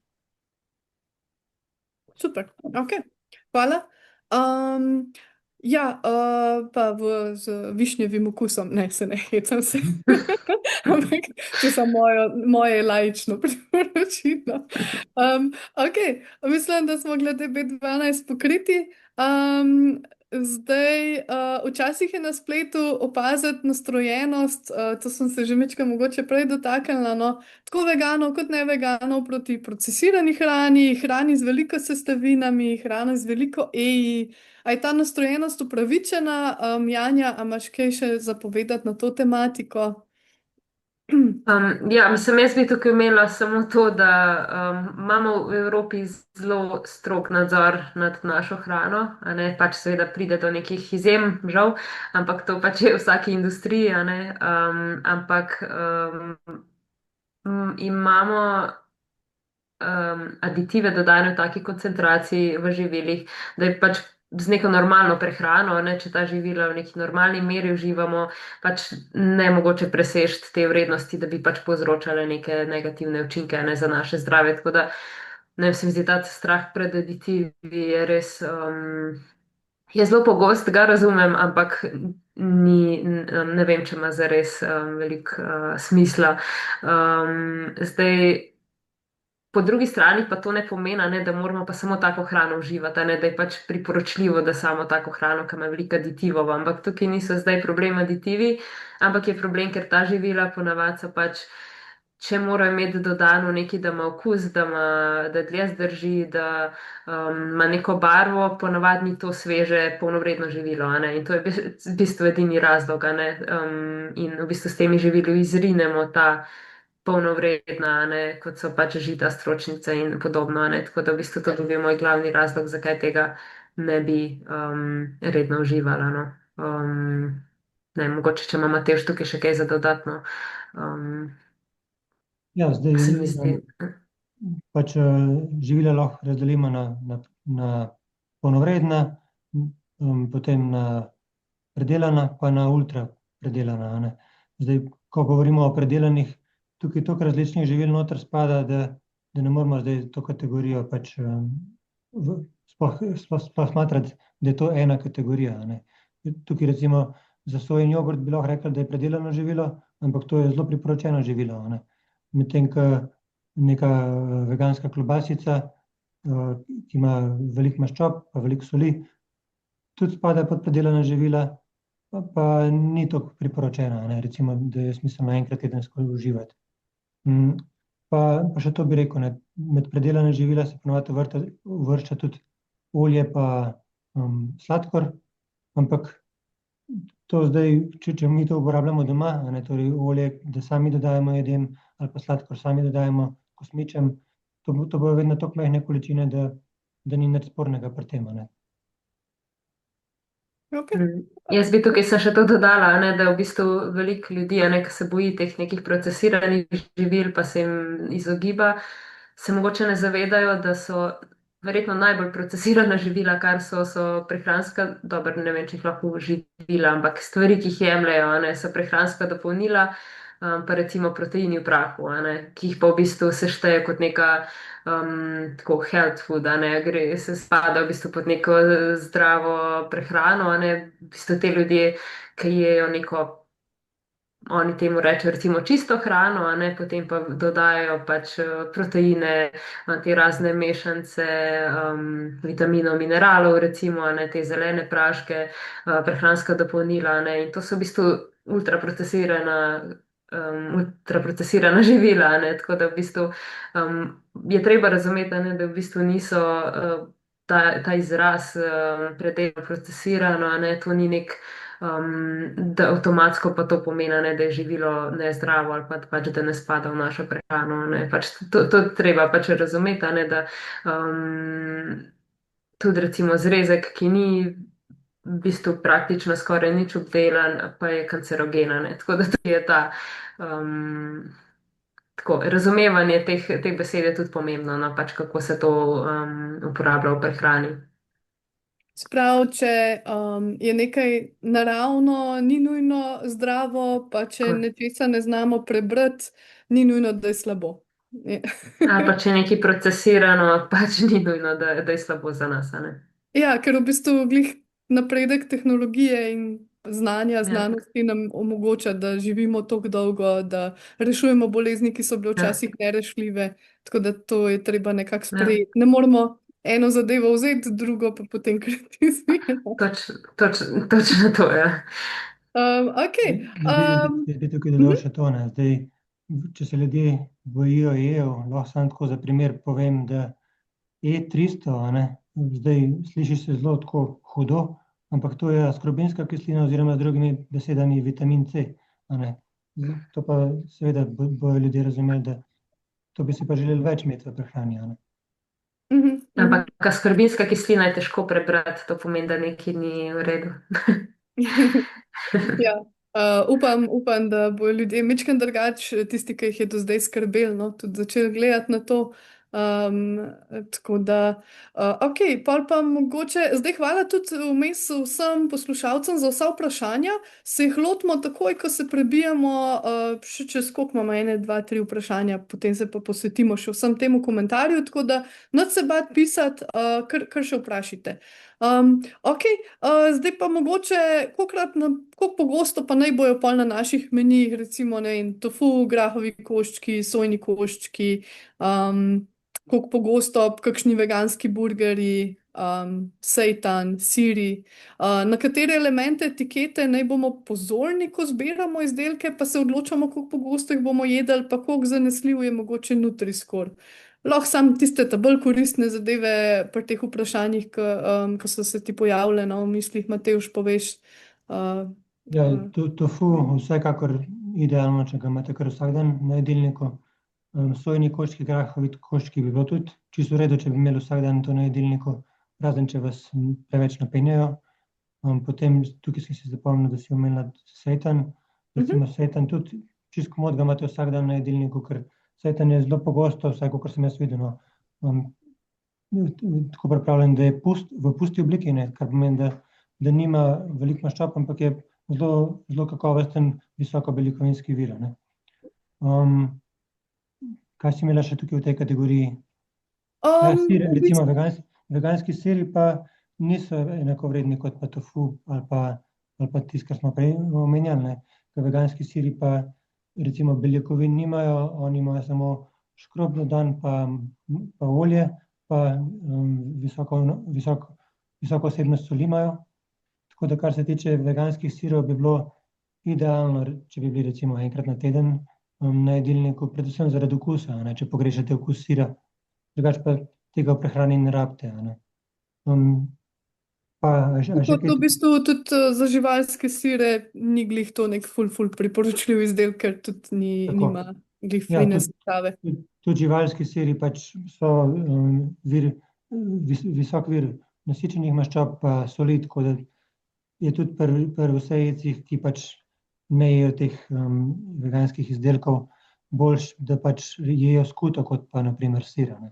Super, ok, hvala. Ja, pa z višnjevim okusom, ne, se ne hecam se, ampak to je samo moje laično priporočilo. Ok, mislim, da smo glede B12 pokriti. Zdaj, včasih je na spletu opaziti nastrojenost, to sem se že majčkeno mogoče prej dotaknila, no, tako veganov kot neveganov proti procesirani hrani, hrani z veliko sestavinami, hrana z veliko A je ta nastrojenost upravičena? Janja, a imaš kaj še za povedati na to tematiko? Ja, mislim, jaz bi tukaj imela samo to, da imamo v Evropi zelo strog nadzor nad našo hrano, a ne, pač seveda pride do nekih izjem, žal, ampak to pač je v vsaki industriji, a ne, ampak imamo aditive dodane v taki koncentraciji v živilih, da je pač z neko normalno prehrano, ne, če ta živila v neki normalni meri uživamo, pač ne mogoče presežiti te vrednosti, da bi pač povzročale neke negativne učinke, ne, za naše zdravje. Tako da, ne vem, se mi zdi ta strah pred aditivi je res, je zelo pogost, ga razumem, ampak ne vem, če ima zares veliko smisla. Zdaj, po drugi strani pa to ne pomeni, ne, da moramo pa samo tako hrano uživati, ne, da je pač priporočljivo, da samo tako hrano, ki ima veliko aditivov, ampak tukaj niso zdaj problem aditivi, ampak je problem, ker ta živila ponavadi so pač, če morajo imeti dodano nekaj, da ima okus, da dlje zdrži, da ima neko barvo, ponavadi ni to sveže, polnovredno živilo, a ne, in to je v bistvu edini razlog, a ne, in v bistvu s temi živili izrinemo ta polnovredna, ne, kot so pač žita, stročnice in podobno, ne, tako da v bistvu to je bil moj glavni razlog, zakaj tega ne bi redno uživala, no. Ne, mogoče, če ima Matevž tukaj še kaj za dodatno. Ja, zdaj Se mi zdi. pač živila lahko razdelimo na polnovredna, potem na predelana, pa na ultra predelana, a ne. Zdaj, ko govorimo o predelanih, tukaj toliko različnih živil noter spada, da ne moremo zdaj to kategorijo pač sploh smatrati, da je to ena kategorija, a ne. Tukaj recimo za sojin jogurt bi lahko rekli, da je predelano živilo, ampak to je zelo priporočeno živilo, a ne. Medtem ko neka veganska klobasica, ki ima veliko maščob pa veliko soli, tudi spada pod predelana živila, pa ni toliko priporočena, a ne, recimo, da je smiselno enkrat tedensko uživati. Pa še to bi rekel, ne, med predelana živila se ponavadi uvršča tudi olje pa sladkor, ampak to zdaj, če mi to uporabljamo doma, a ne, torej olje, da sami dodajamo jedem, ali pa sladkor sami dodajamo kosmičem, to bojo vedno toliko majhne količine, da ni nič spornega pri tem, a ne. Okay. Jaz bi tukaj se še to dodala, a ne, da v bistvu veliko ljudi, a ne, ki se boji teh nekih procesiranih živil, pa se jim izogiba, se mogoče ne zavedajo, da so verjetno najbolj procesirana živila, kar so prehranska, dobro, ne vem, če jih lahko živila, ampak stvari, ki jih jemljejo, a ne, so prehranska dopolnila, pa recimo proteini v prahu, a ne, ki jih pa v bistvu sešteje kot neka tako health food, a ne, gre, se spada v bistvu pod neko zdravo prehrano, a ne, v bistvu te ljudje, ki jejo neko, oni temu rečejo recimo čisto hrano, a ne, potem pa dodajajo pač proteine, te razne mešance, vitaminov, mineralov, recimo, a ne, te zelene praške, prehranska dopolnila, a ne, in to so v bistvu ultraprocesirana živila, ne, tako da v bistvu je treba razumeti, ne, da v bistvu niso ta izraz predelno procesirano, ne, to ni nek, da avtomatsko pa to pomeni, ne, da je živilo nezdravo ali pa pač, da ne spada v našo prehrano. Ne, pač to treba pač razumeti, ne, da tudi recimo zrezek, ki ni v bistvu praktično skoraj nič obdelan, pa je kancerogena. Ne, tako da to je ta. Tako, razumevanje teh besed je tudi pomembno, no, pač kako se to uporablja v prehrani. Sprav, če je nekaj naravno, ni nujno zdravo, pa če nečesa ne znamo prebrati, ni nujno, da je slabo. Ali pa če je nekaj procesirano, pač ni nujno, da je slabo za nas. A ne? Ja, ker v bistvu glih napredek tehnologije in znanja, znanosti nam omogoča, da živimo tako dolgo, da rešujemo bolezni, ki so bile včasih nerešljive. Tako da to je treba nekako sprejeti. Ne moramo eno zadevo vzeti, drugo pa potem kritizirati. Točno to je. Okay. Jaz bi tukaj dodal še to. Zdaj, če se ljudje bojijo jev, lahko samo tako za primer povem, da E300, zdaj sliši se zelo tako hudo, ampak to je askorbinska kislina oziroma z drugimi besedami vitamin C. To pa seveda bojo ljudje razumeli, da to bi si pa želeli več imeti v prehrani. Ampak askorbinska kislina je težko prebrati, to pomeni, da nekaj ni v redu. Ja, upam, da bojo ljudje mičken drugače, tisti, ki jih je do zdaj skrbel, no, tudi začeli gledati na to. Tako da, ok, pol pa mogoče, zdaj hvala tudi vmes vsem poslušalcem za vsa vprašanja. Se jih lotimo takoj, ko se prebijemo, še čez koliko imamo, 1, 2, 3 vprašanja, potem se pa posvetimo še vsem temu komentarju, tako da nič se bati pisati, kar še vprašajte. Ok, zdaj pa mogoče, koliko pogosto pa naj bojo pol na naših menijih, recimo, ne vem, tofu, grahovi koščki, sojni koščki, koliko pogosto kakšni veganski burgerji, seitan, siri, na katere elemente etikete naj bomo pozorni, ko zbiramo izdelke, pa se odločamo, koliko pogosto jih bomo jedli, pa koliko zanesljiv je mogoče Nutri-Score. Lahko samo tiste ta bolj koristne zadeve pri teh vprašanjih, ki so se ti pojavile v mislih, Matevž, poveš. Ja, tofu vsekakor idealno, če ga imate kar vsak dan na jedilniku. Sojni koščki, grahovi koščki bi bilo tudi čisto v redu, če bi imeli vsak dan to na jedilniku, razen če vas preveč napenjajo. Potem tukaj sem si zapomnil, da si omenila seitan. Recimo seitan tudi čisto komot ga imate vsak dan na jedilniku, ker seitan je zelo pogosto, vsaj kakor sem jaz videl, tako pripravljen, da je v pusti obliki, kar pomeni, da nima veliko maščob, ampak je zelo kakovosten, visokobelikovinski vir. Kaj si imela še tukaj v tej kategoriji? Recimo veganski siri pa niso enakovredni kot pa tofu ali pa tisto, kar smo prej omenjali. Veganski siri pa recimo beljakovin nimajo, oni imajo samo škrob dodan, pa olje, pa visoko vsebnost soli imajo. Tako da, kar se tiče veganskih sirov, bi bilo idealno, če bi bili recimo enkrat na teden na jedilniku, predvsem zaradi okusa, če pogrešate okus sira, drugače pa tega v prehrani ne rabite. V bistvu tudi za živalske sire ni glih to nek ful priporočljiv izdelek, ker tudi nima glih fine sestave. Tudi živalski siri pač so visok vir nasičenih maščob pa soli, tako da je tudi pri vseh jedcih, ki pač ne jejo teh veganskih izdelkov, boljš, da pač jejo skuto, kot pa naprimer sira. Ne.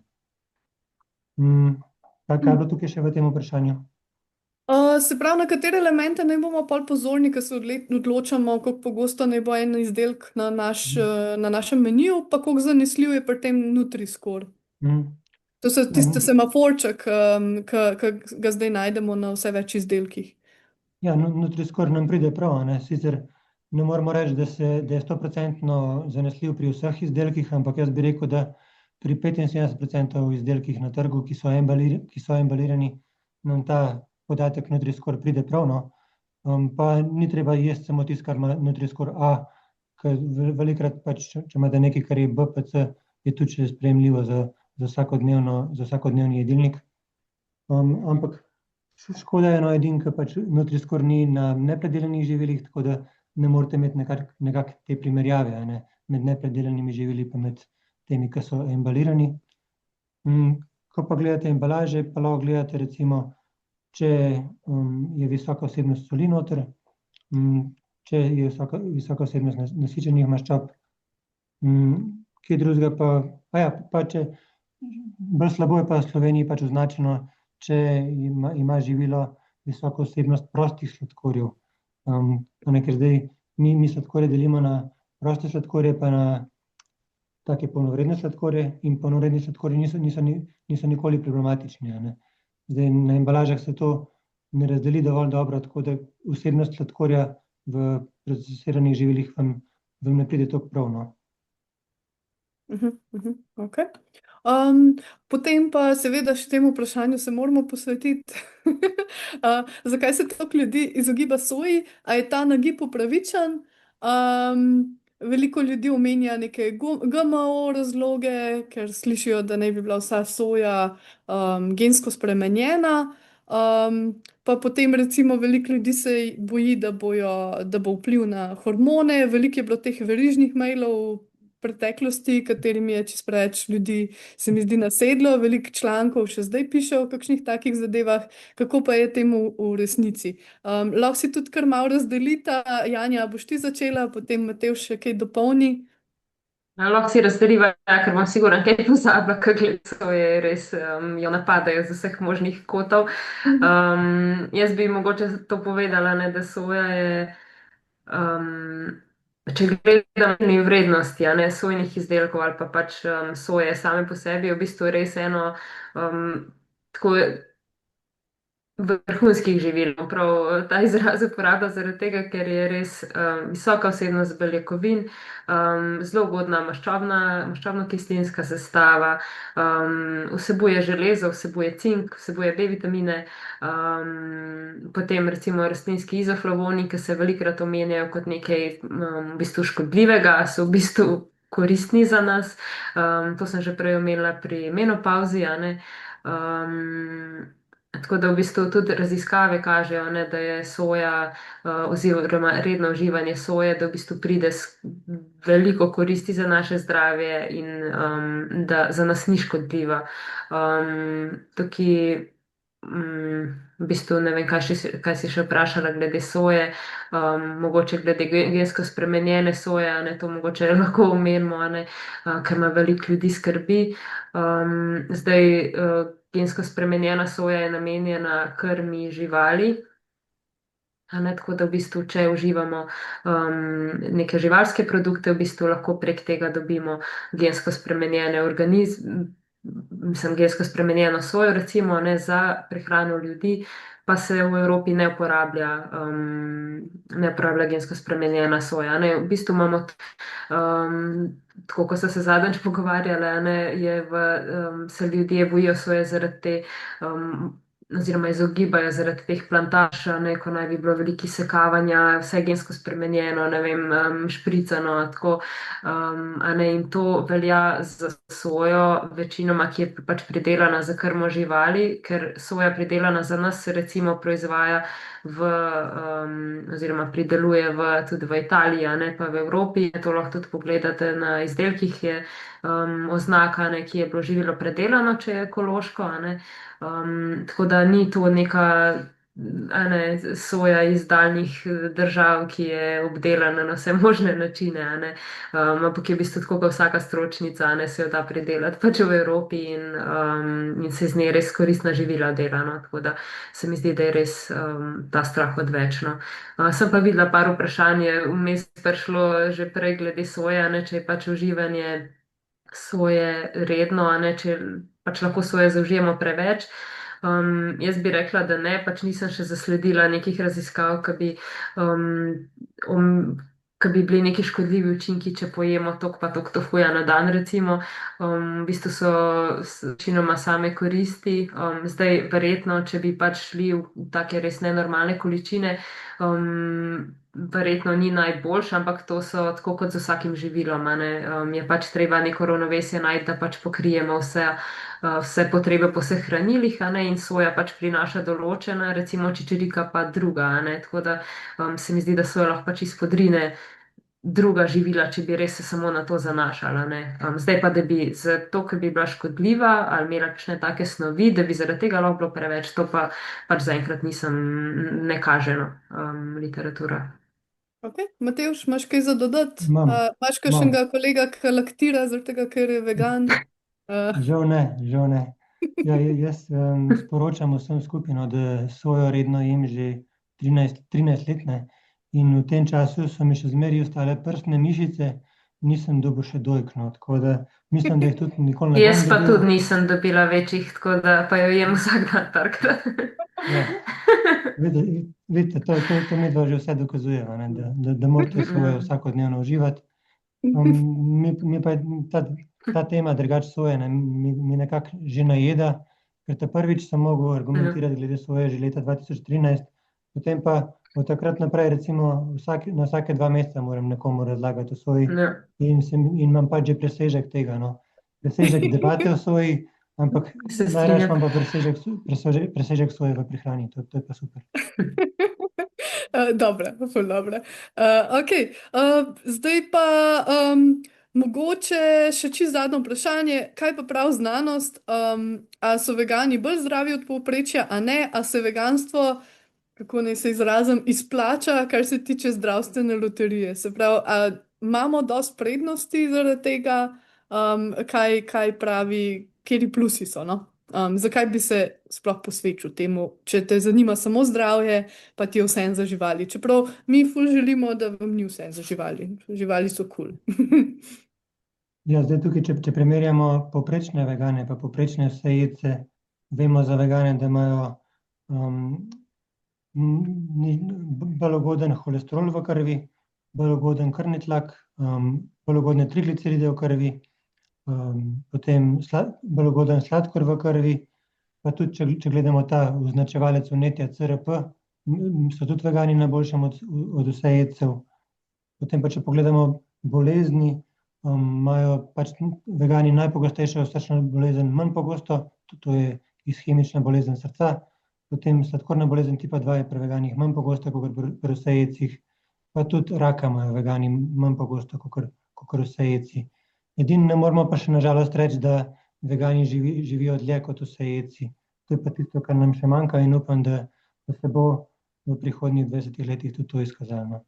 Kaj je bilo tukaj še v tem vprašanju? Se pravi, na katere elemente naj bomo pol pozorni, ko se odločamo, kako pogosto naj bo en izdelek na našem meniju, pa kako zanesljiv je pri tem Nutri-Score. Mm. To so tisti semaforček, ki ga zdaj najdemo na vse več izdelkih. Ja, Nutri-Score nam pride prav, ne? Sicer ne moramo reči, da je 100% zanesljiv pri vseh izdelkih, ampak jaz bi rekel, da pri 75% izdelkih na trgu, ki so embalirani, nam ta podatek Nutri-Score pride prav. No? Pa ni treba jesti samo tisto, kar ima Nutri-Score A, ker velikokrat pač, če imate nekaj, kar je BPC, je tudi še sprejemljivo za vsakodnevni jedilnik. Ampak škoda je edino, ker pač Nutri-Score ni na nepredelanih živilih, tako da ne morete imeti nekako te primerjave, ne, med nepredelanimi živili pa med temi, ki so embalirani. Ko pa gledate embalaže, pa lahko gledate recimo, če je visoka vsebnost soli noter, če je visoka vsebnost nasičenih maščob, kje drugega pa če bolj slabo je pa v Sloveniji pač označeno, če ima živilo visoko vsebnost prostih sladkorjev. Ker zdaj mi sladkorje delimo na proste sladkorje pa na take polnovredne sladkorje in polnovredni sladkorji niso nikoli problematični. Ne. Zdaj na embalažah se to ne razdeli dovolj dobro, tako da vsebnost sladkorja v procesiranih živilih vam ne pride toliko prav. No. Okay. Potem pa seveda še temu vprašanju se moramo posvetiti. Zakaj se toliko ljudi izogiba soji? A je ta nagib upravičen? Veliko ljudi omenja neke GMO razloge, ker slišijo, da naj bi bila vsa soja gensko spremenjena. Pa potem recimo veliko ljudi se boji, da bo vpliv na hormone. Veliko je bilo teh verižnih mailov preteklosti, katerimi je čez preveč ljudi, se mi zdi, nasedlo, veliko člankov še zdaj piše o kakšnih takih zadevah, kako pa je temu v resnici. Lahko si tudi kar malo razdelita, Janja, boš ti začela, potem Matevž še kaj dopolni. Lahko si razdeliva, ker bom sigurno kaj pozabila, ker gledajo res jo napadajo z vseh možnih kotov. Jaz bi mogoče to povedala, ne, da soja je če gledam vrednosti, ne, sojnih izdelkov ali pa pač soje same po sebi, je v bistvu res eno tako vrhunskih živil. Prav ta izraz uporabljam zaradi tega, ker je res visoka vsebnost beljakovin, zelo ugodna maščobno-kislinska sestava, vsebuje železo, vsebuje cink, vsebuje B vitamine, potem recimo rastlinski izoflavoni, ki se velikokrat omenjajo kot nekaj v bistvu škodljivega, so v bistvu koristni za nas. To sem že prej omenila pri menopavzi, a ne. Tako da v bistvu tudi raziskave kažejo, ne, da je soja oziroma redno uživanje soje, da v bistvu pride veliko koristi za naše zdravje in da za nas ni škodljiva. Tukaj v bistvu ne vem, kaj si še vprašala glede soje, mogoče glede gensko spremenjene soje, ne, to mogoče lahko omenimo, ne, ker ima veliko ljudi skrbi. Zdaj gensko spremenjena soja je namenjena krmi živali. Ne, tako da v bistvu, če uživamo neke živalske produkte, v bistvu lahko prek tega dobimo gensko spremenjene gensko spremenjeno sojo, recimo, ne, za prehrano ljudi, pa se v Evropi ne uporablja gensko spremenjena soja. Ne. V bistvu imamo tako, ko so se zadnjič pogovarjali, se ljudje bojijo soje zaradi te, oziroma izogibajo zaradi teh plantaž, ne, ko naj bi bilo veliko izsekavanja, vse gensko spremenjeno, ne vem, špricano, tako, in to velja za sojo, večinoma, ki je pač pridelana za krmo živali, ker soja pridelana za nas se recimo proizvaja oziroma prideluje tudi v Italiji, ne pa v Evropi. To lahko tudi pogledate na izdelkih, je oznaka, ne, ki je bilo živilo predelano, če je ekološko, ne. Tako da ni to neka soja iz daljnih držav, ki je obdelana na vse možne načine, ampak je v bistvu tako, kot vsaka stročnica, se jo da pridelati pač v Evropi in se iz nje res koristna živila delano. Tako da se mi zdi, da je res ta strah odvečno. Sem pa videla par vprašanj, je vmes prišlo že prej glede soje, če je pač uživanje soje redno, če pač lahko soje zaužijemo preveč. Jaz bi rekla, da ne, pač nisem še zasledila nekih raziskav, ki bi bili neki škodljivi učinki, če pojemo tok pa tok tofuja na dan, recimo. V bistvu so večinoma same koristi. Zdaj, verjetno, če bi pač šli v take res nenormalne količine, verjetno ni najboljše, ampak to so tako kot z vsakim živilom. Je pač treba neko ravnovesje najti, da pač pokrijemo vse potrebe po vseh hranilih, in soja pač prinaša določena, recimo čičerika pa druga. Tako da se mi zdi, da soja lahko pač izpodrine druga živila, če bi res se samo na to zanašala. Zdaj pa, da bi zato, ker bi bila škodljiva ali imela kakšne take snovi, da bi zaradi tega lahko bilo preveč, to pa pač zaenkrat ne kaže literatura. Okay. Matevž, imaš kaj za dodati? Imam. Imaš kakšnega kolega, ki laktira, zaradi tega, ker je vegan? Žal ne. Ja, jaz sporočam vsem skupaj, da sojo redno jem že 13 let, ne. In v tem času so mi še zmeraj ostale prsne mišice, nisem dobil še dojk, no. Tako da mislim, da jih tudi nikoli ne bom Jaz pa dobil. tudi nisem dobila večjih, tako da pa jo jem vsak dan parkrat. Ja. Vidite, to midva že vse dokazujeva, ne, da morate sojo vsakodnevno uživati. Mi pa je ta tema drugače soje, ne, mi nekako že najeda, ker prvič sem mogel argumentirati glede soje že leta 2013, potem pa od takrat naprej recimo na vsake 2 meseca moram nekomu razlagati o soji in imam pač že presežek tega, no. Presežek debate o soji, ampak Se najraje strinjam. imam pa presežek soje v prehrani, to je pa super. Dobra, ful dobra. Okej, zdaj pa mogoče še čisto zadnje vprašanje, kaj pa prav znanost? A so vegani bolj zdravi od povprečja, a ne? A se veganstvo, kako naj se izrazim, izplača, kar se tiče zdravstvene loterije? Se pravi, a imamo dosti prednosti zaradi tega? Kaj pravi, kateri plusi so, no? Zakaj bi se sploh posvečil temu, če te zanima samo zdravje, pa ti je vseeno za živali? Čeprav mi ful želimo, da vam ni vseeno za živali. Živali so kul. Ja, zdaj tukaj, če primerjamo povprečne vegane pa povprečne vsejedce, vemo za vegane, da imajo bolj ugoden holesterol v krvi, bolj ugoden krvni tlak, bolj ugodne trigliceride v krvi, potem bolj ugoden sladkor v krvi, pa tudi, če gledamo ta označevalec vnetja CRP, so tudi vegani na boljšem od vsejedcev. Potem pa, če pogledamo bolezni, imajo pač vegani najpogostejšo srčno bolezen manj pogosto, to je ishemična bolezen srca, potem sladkorna bolezen tipa 2 je pri veganih manj pogosta kot pri vsejedcih, pa tudi raka imajo vegani manj pogosto kot vsejedci. Edino ne moremo pa še na žalost reči, da vegani živijo dlje kot vsejedci. To je pa tisto, kar nam še manjka, in upam, da se bo v prihodnjih 20 letih tudi to izkazalo.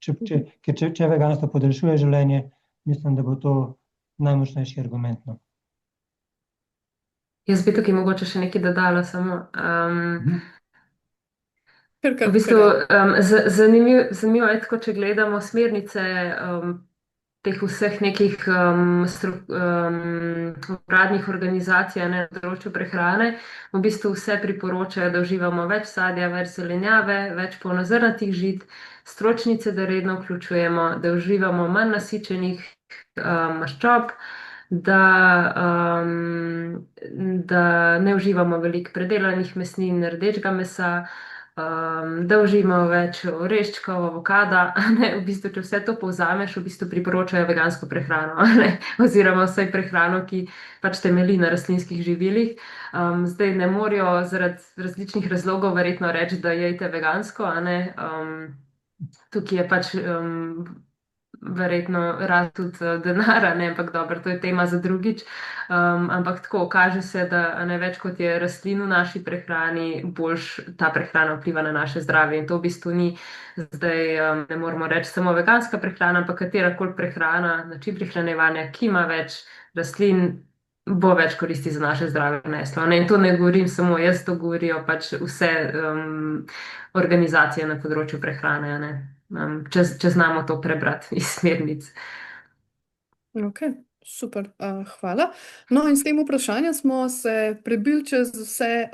Če veganstvo podaljšuje življenje, mislim, da bo to najmočnejši argument, no. Jaz bi tukaj mogoče še nekaj dodala samo. Kar V bistvu zanimivo je tako, če gledamo smernice teh vseh nekih uradnih organizacij na področju prehrane, v bistvu vse priporočajo, da uživamo več sadja, več zelenjave, več polnozrnatih žit, stročnice, da redno vključujemo, da uživamo manj nasičenih maščob, da ne uživamo veliko predelanih mesnin, rdečega mesa, da uživamo več oreščkov, avokada. V bistvu, če vse to povzameš, v bistvu priporočajo vegansko prehrano, oziroma vsaj prehrano, ki pač temelji na rastlinskih živilih. Zdaj ne morajo zaradi različnih razlogov verjetno reči, da jejte vegansko, Tukaj je pač verjetno rad tudi denara, ne, ampak dobro, to je tema za drugič. Ampak tako, kaže se, da a ne več kot je rastlin v naši prehrani, boljš ta prehrana vpliva na naše zdravje. In to v bistvu ni zdaj, ne moramo reči samo veganska prehrana, ampak katerakoli prehrana, način prehranevanja, ki ima več rastlin, bo več koristi za naše zdravje neslo. Ne? In to ne govorim samo jaz, to govorijo pač vse organizacije na področju prehrane, a ne? Če znamo to prebrati iz smernic. Ok, super, hvala. No, in s tem vprašanjem smo se prebili čez vsa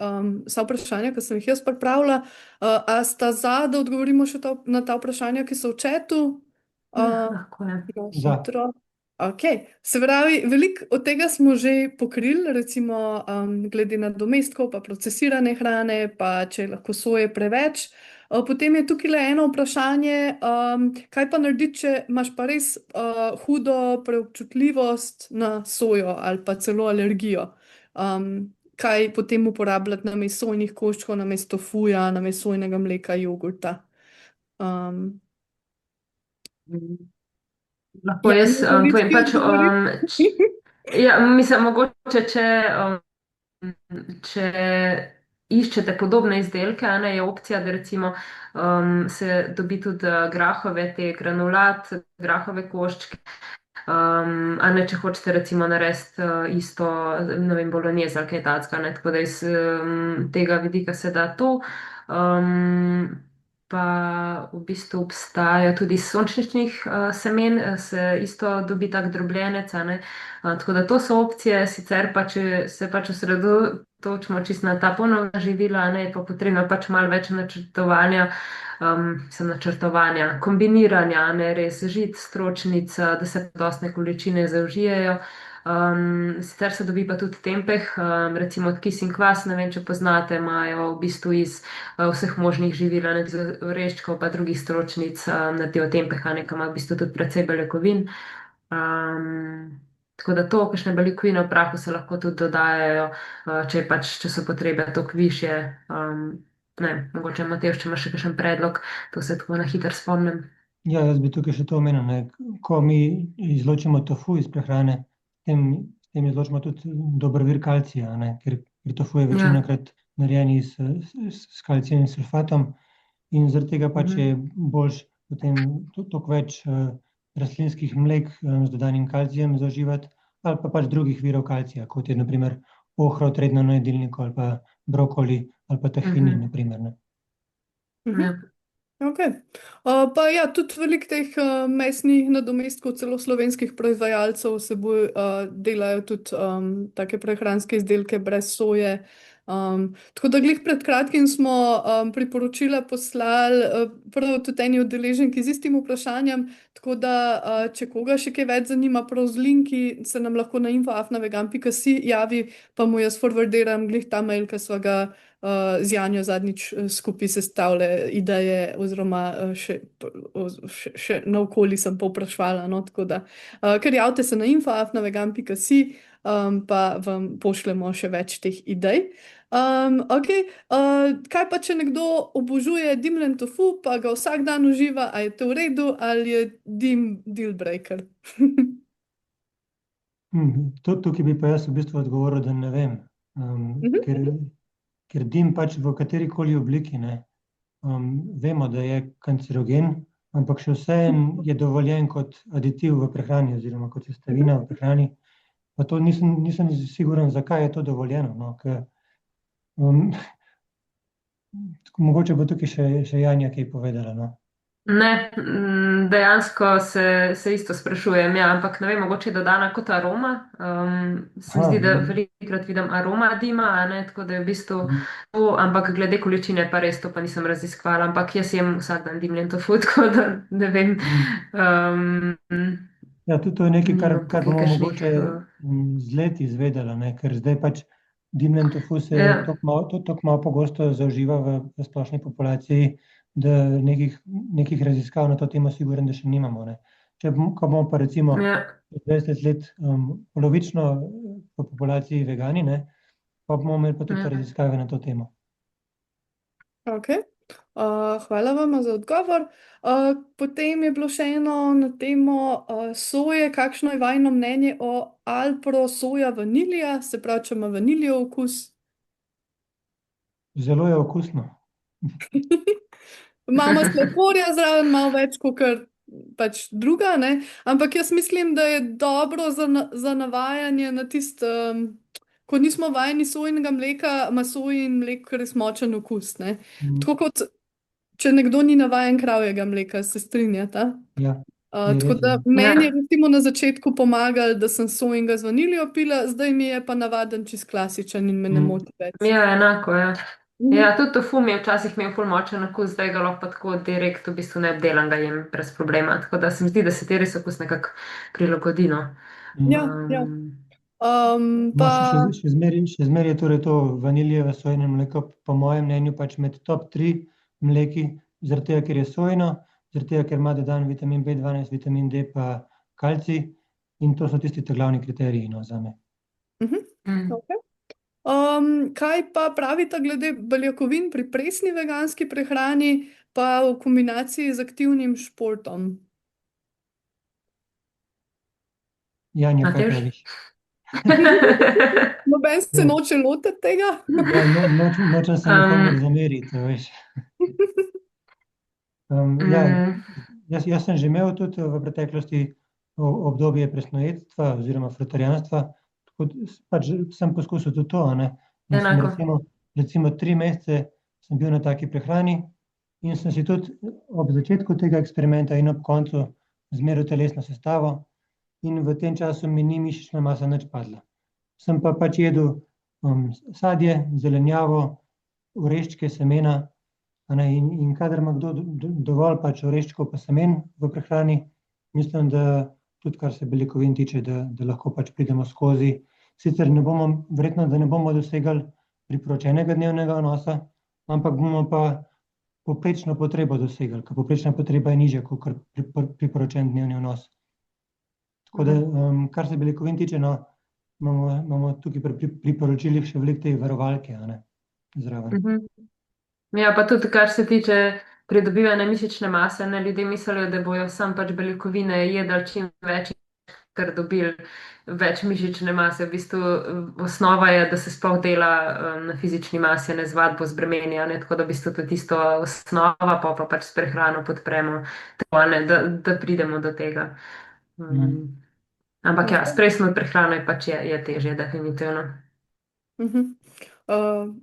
vprašanja, ki sem jih jaz pripravila. A sta da odgovorimo še na ta vprašanja, ki so v chatu? Lahko je. Na Za. hitro. Ok, se pravi, veliko od tega smo že pokrili, recimo glede nadomestkov, pa procesirane hrane, pa če lahko soje preveč. Potem je tukaj le eno vprašanje, kaj pa narediti, če imaš pa res hudo preobčutljivost na sojo ali pa celo alergijo. Kaj potem uporabljati namesto sojnih koščkov, namesto tofuja, namesto sojnega mleka, jogurta. Lahko Ja, jaz Novički povem pač, odgovori. ja, mislim, mogoče, če iščete podobne izdelke, a ne, je opcija, da recimo se dobi tudi grahove, te granulat, grahove koščke, a ne, če hočete recimo narediti isto, ne vem, bolognese ali kaj takega, ne, tako da iz tega vidika se da to. Pa v bistvu obstajajo tudi iz sončničnih semen, se isto dobi tak drobljenec, a ne. Tako da to so opcije, sicer pa, če se pač osredotočimo čisto na ta ponovna živila, a ne, je pa potrebno pač malo več načrtovanja, kombiniranja, a ne, res žit, stročnic, da se dostne količine zaužijejo. Sicer se dobi pa tudi tempeh, recimo od kis in kvas, ne vem, če poznate, imajo v bistvu iz vseh možnih živil, ne, iz oreščkov pa drugih stročnic, naredijo tempeh, a ne, ki ima v bistvu tudi precej beljakovin. Tako da to, kakšne beljakovine v prahu se lahko tudi dodajajo, če so potrebe toliko višje. Ne, mogoče Matevž, če imaš še kakšen predlog, to se tako na hitro spomnim. Ja, jaz bi tukaj še to omenil, ne. Ko mi izločimo tofu iz prehrane, s tem izločimo tudi dober vir kalcija, a ne, ker tofu je večinakrat narejen s kalcijem in sulfatom in zaradi tega pač je boljš potem toliko več rastlinskih mlek z dodanim kalcijem zauživati ali pa pač drugih virov kalcija, kot je na primer ohrovt redno na jedilniku ali pa brokoli ali pa tahini, na primer, ne. Ok. Pa ja, tudi veliko teh mesnih nadomestkov, celo slovenskih proizvajalcev delajo tudi take prehranske izdelke brez soje. Tako da glih pred kratkim smo priporočila poslali prav tudi eni udeleženki z istim vprašanjem, tako da če koga še kaj več zanima prav z linki, se nam lahko na info@vegan.si javi, pa mu jaz forwardiram glih ta mail, ki sva ga z Janjo zadnjič skupaj sestavile ideje oziroma še naokoli sem povprašvala, no, tako da kar javite se na info@vegan.si, pa vam pošljemo še več teh idej. Ok, kaj pa če nekdo obožuje dimljen tofu, pa ga vsak dan uživa, a je to v redu ali je dim deal breaker? Tukaj bi pa jaz v bistvu odgovoril, da ne vem, ker dim pač v katerikoli obliki, ne, vemo, da je kancerogen, ampak še vseeno je dovoljen kot aditiv v prehrani oziroma kot sestavina v prehrani. Pa to nisem siguren, zakaj je to dovoljeno, no, ker mogoče bo tukaj še Janja kaj povedala, no. Ne, dejansko se isto sprašujem, ja, ampak ne vem, mogoče je dodana kot aroma. Se mi zdi, da velikokrat vidim aroma dima, a ne, tako da je v bistvu to, ampak glede količine pa res to pa nisem raziskvala, ampak jaz jem vsak dan dimljen tofu, tako da ne vem. Ja, tudi to je nekaj, kar bomo mogoče z leti izvedela, ne, ker zdaj pač dimljen tofu se toliko malo pogosto zaužíva v splošni populaciji, da nekih raziskav na to temo sigurno, da še nimamo, ne. Ko bomo pa recimo 20 let polovično v populaciji vegani, ne, pa bomo imeli pa tudi raziskave na to temo. Ok, Hvala vam za odgovor. Potem je bilo še eno na temo soje. Kakšno je vajno mnenje o Alpro soja vanilija, se pravi, če ima vanilijev okus? Zelo je okusno. Malo sladkorja zraven, malo več kot pač druga, ne? Ampak jaz mislim, da je dobro za navajanje na tisto, ko nismo vajeni sojnega mleka, ima sojin mleko res močen okus, ne? Tako kot če nekdo ni navajen kravjega mleka, se strinjata. Ja, je Tako res, da ja. meni je recimo na začetku pomagalo, da sem sojinga z vanilijo pila, zdaj mi je pa navaden čist klasičen in me ne moti več. Ja, enako, ja. Mhm. Ja, tudi tofu mi je včasih imel ful močen okus, zdaj ga lahko pa tako direkt v bistvu neobdelan ga jem brez problema. Tako da se mi zdi, da se ti res okus nekako prilagodi, no. Ja, ja. No, Pa še zmeraj je torej to vaniljevo sojino mleko, po mojem mnenju, pač med top 3 mleki, zaradi tega, ker je sojino, zaradi tega, ker ima dodan vitamin B12, vitamin D pa kalcij, in to so tisti glavni kriteriji, no, zame. okay. Kaj pa pravite glede beljakovin pri presni veganski prehrani, pa v kombinaciji z aktivnim športom? Janja, kaj Matevž? praviš? Noben se noče lotiti tega? Ja, nočem se nikomur zameriti, veš. Ja, jaz sem že imel tudi v preteklosti obdobje presnojedstva oziroma frutarjanstva, tako pač sem poskusil tudi to, a ne. In sem Enako. recimo 3 mesece sem bil na taki prehrani in sem si tudi ob začetku tega eksperimenta in ob koncu izmeril telesno sestavo in v tem času mi ni mišična masa nič padla. Sem pa pač jedel sadje, zelenjavo, oreščke, semena, a ne, in kadar ima kdo dovolj pač oreščkov pa semen v prehrani, mislim, da tudi kar se beljakovin tiče, da lahko pač pridemo skozi. Sicer verjetno, da ne bomo dosegali priporočenega dnevnega vnosa, ampak bomo pa povprečno potrebo dosegli, ker povprečna potreba je nižja kot priporočen dnevni vnos. Tako da, kar se beljakovin tiče, no, imamo tukaj pri priporočilih še veliko te varovalke, a ne, zraven. Ja, pa tudi kar se tiče pridobivanja mišične mase, ne, ljudje mislijo, da bojo samo pač beljakovine jedli čim več, ker dobili več mišične mase. V bistvu osnova je, da se sploh dela na fizični masi, ne z vadbo, z bremeni, ne, tako da v bistvu to je tisto osnova, pa pač s prehrano podpremo, tako, ne, da pridemo do tega. Ampak ja, s presno prehrano je pač je težje, definitivno.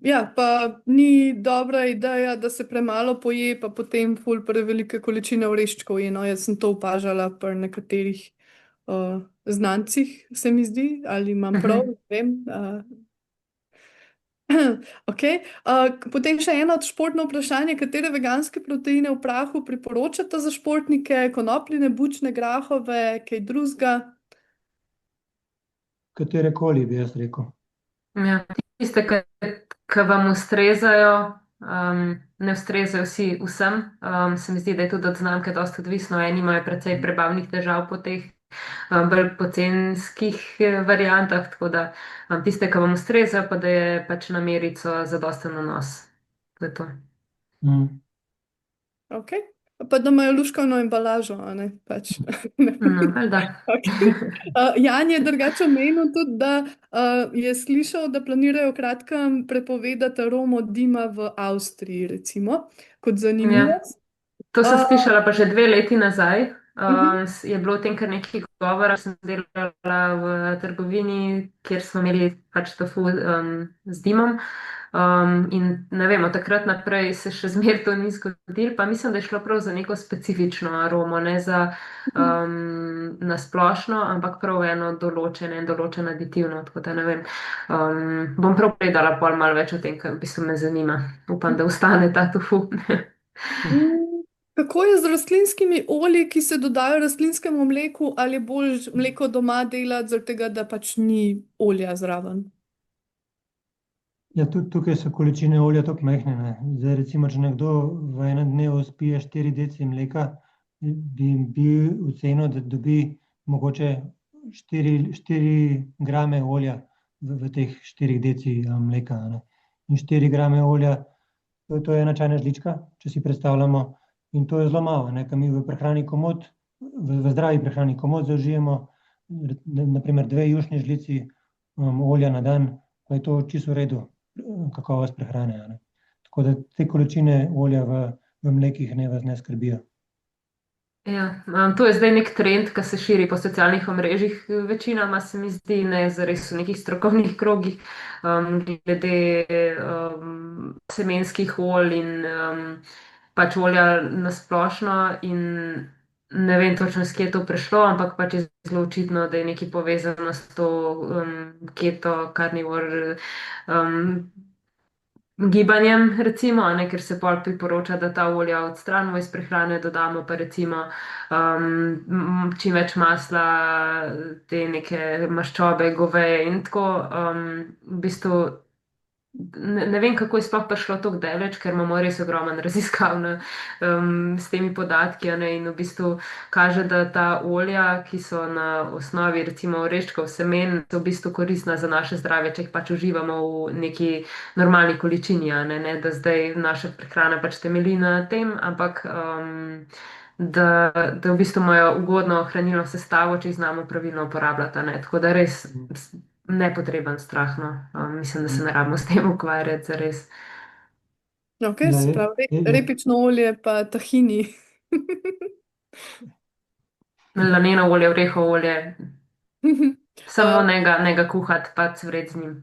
Ja, pa ni dobra ideja, da se premalo poje, pa potem ful prevelike količine oreščkov je, no, jaz sem to opažala pri nekaterih znancih, se mi zdi, ali imam prav, ne vem. Okay. Potem še eno športno vprašanje, katere veganske proteine v prahu priporočate za športnike, konopljine, bučne, grahove, kaj drugega? Katerekoli, bi jaz rekel. Ja, tiste, ki vam ustrezajo, ne ustrezajo vsem. Se mi zdi, da je tudi od znamke dosti odvisno. Eni imajo precej prebavnih težav po teh bolj pocenskih variantah, tako da tiste, ki vam ustrezajo, pa da je pač na merico zadosten vnos. To je to. Ok. Pa da imajo luškano embalažo, a ne? Pač. Valjda. Okay. Jan je drugače omenil tudi, da je slišal, da planirajo v kratkem prepovedati aromo dima v Avstriji, recimo, kot zanimivost. To sem slišala pa že 2 leti nazaj. Je bilo o tem kar nekaj govora, sem delala v trgovini, kjer smo imeli pač tofu z dimom. In ne vem, od takrat naprej se še zmeraj to ni zgodilo, pa mislim, da je šlo prav za neko specifično aromo, ne za nasplošno, ampak prav eno določen aditivno, tako da ne vem. Bom prav gledala pol malo več o tem, ker v bistvu me zanima. Upam, da ostane ta tofu. Kako je z rastlinskimi olji, ki se dodajo rastlinskemu mleku, ali je bolj mleko doma delati, zaradi tega, da pač ni olja zraven? Ja, tudi tukaj so količine olja tako majhne, ne. Zdaj recimo, če nekdo v enem dnevu spije 4 deci mleka, bi ocenil, da dobi mogoče 4 grame olja v teh 4 deci mleka, a ne. In 4 grame olja to je ena čajna žlička, če si predstavljamo, in to je zelo malo, ne, ker mi v prehrani komot, v zdravi prehrani komot zaužijemo, naprimer 2 jušni žlici olja na dan, pa je to čisto v redu, kakovost prehrane, a ne. Tako da te količine olja v mlekih vas ne skrbijo. Ja, to je zdaj nek trend, ki se širi po socialnih omrežjih. Večinoma se mi zdi, ne zares v nekih strokovnih krogih, glede semenskih olj in pač olja nasplošno. In ne vem točno, s kje je to prišlo, ampak pač je zelo očitno, da je nekaj povezano s to keto, carnivore gibanjem, recimo, a ne, ker se pol priporoča, da ta olja odstranimo iz prehrane, dodamo pa recimo čim več masla, te neke maščobe, goveje in tako. V bistvu ne vem, kako je sploh prišlo tako daleč, ker imamo res ogromen raziskav s temi podatki, a ne, in v bistvu kaže, da ta olja, ki so na osnovi recimo oreščkov semen, so v bistvu koristna za naše zdravje, če jih pač uživamo v neki normalni količini, a ne, da zdaj naša prehrana pač temelji na tem, ampak da v bistvu imajo ugodno hranilno sestavo, če jih znamo pravilno uporabljati, a ne. Tako da res nepotreben strah, no. Mislim, da se ne rabimo s tem ukvarjati, zares. Ok, Ja, se pravi, repično olje pa tahini. Laneno olje, orehov olje, samo ne ga kuhati, pa cvret z njim.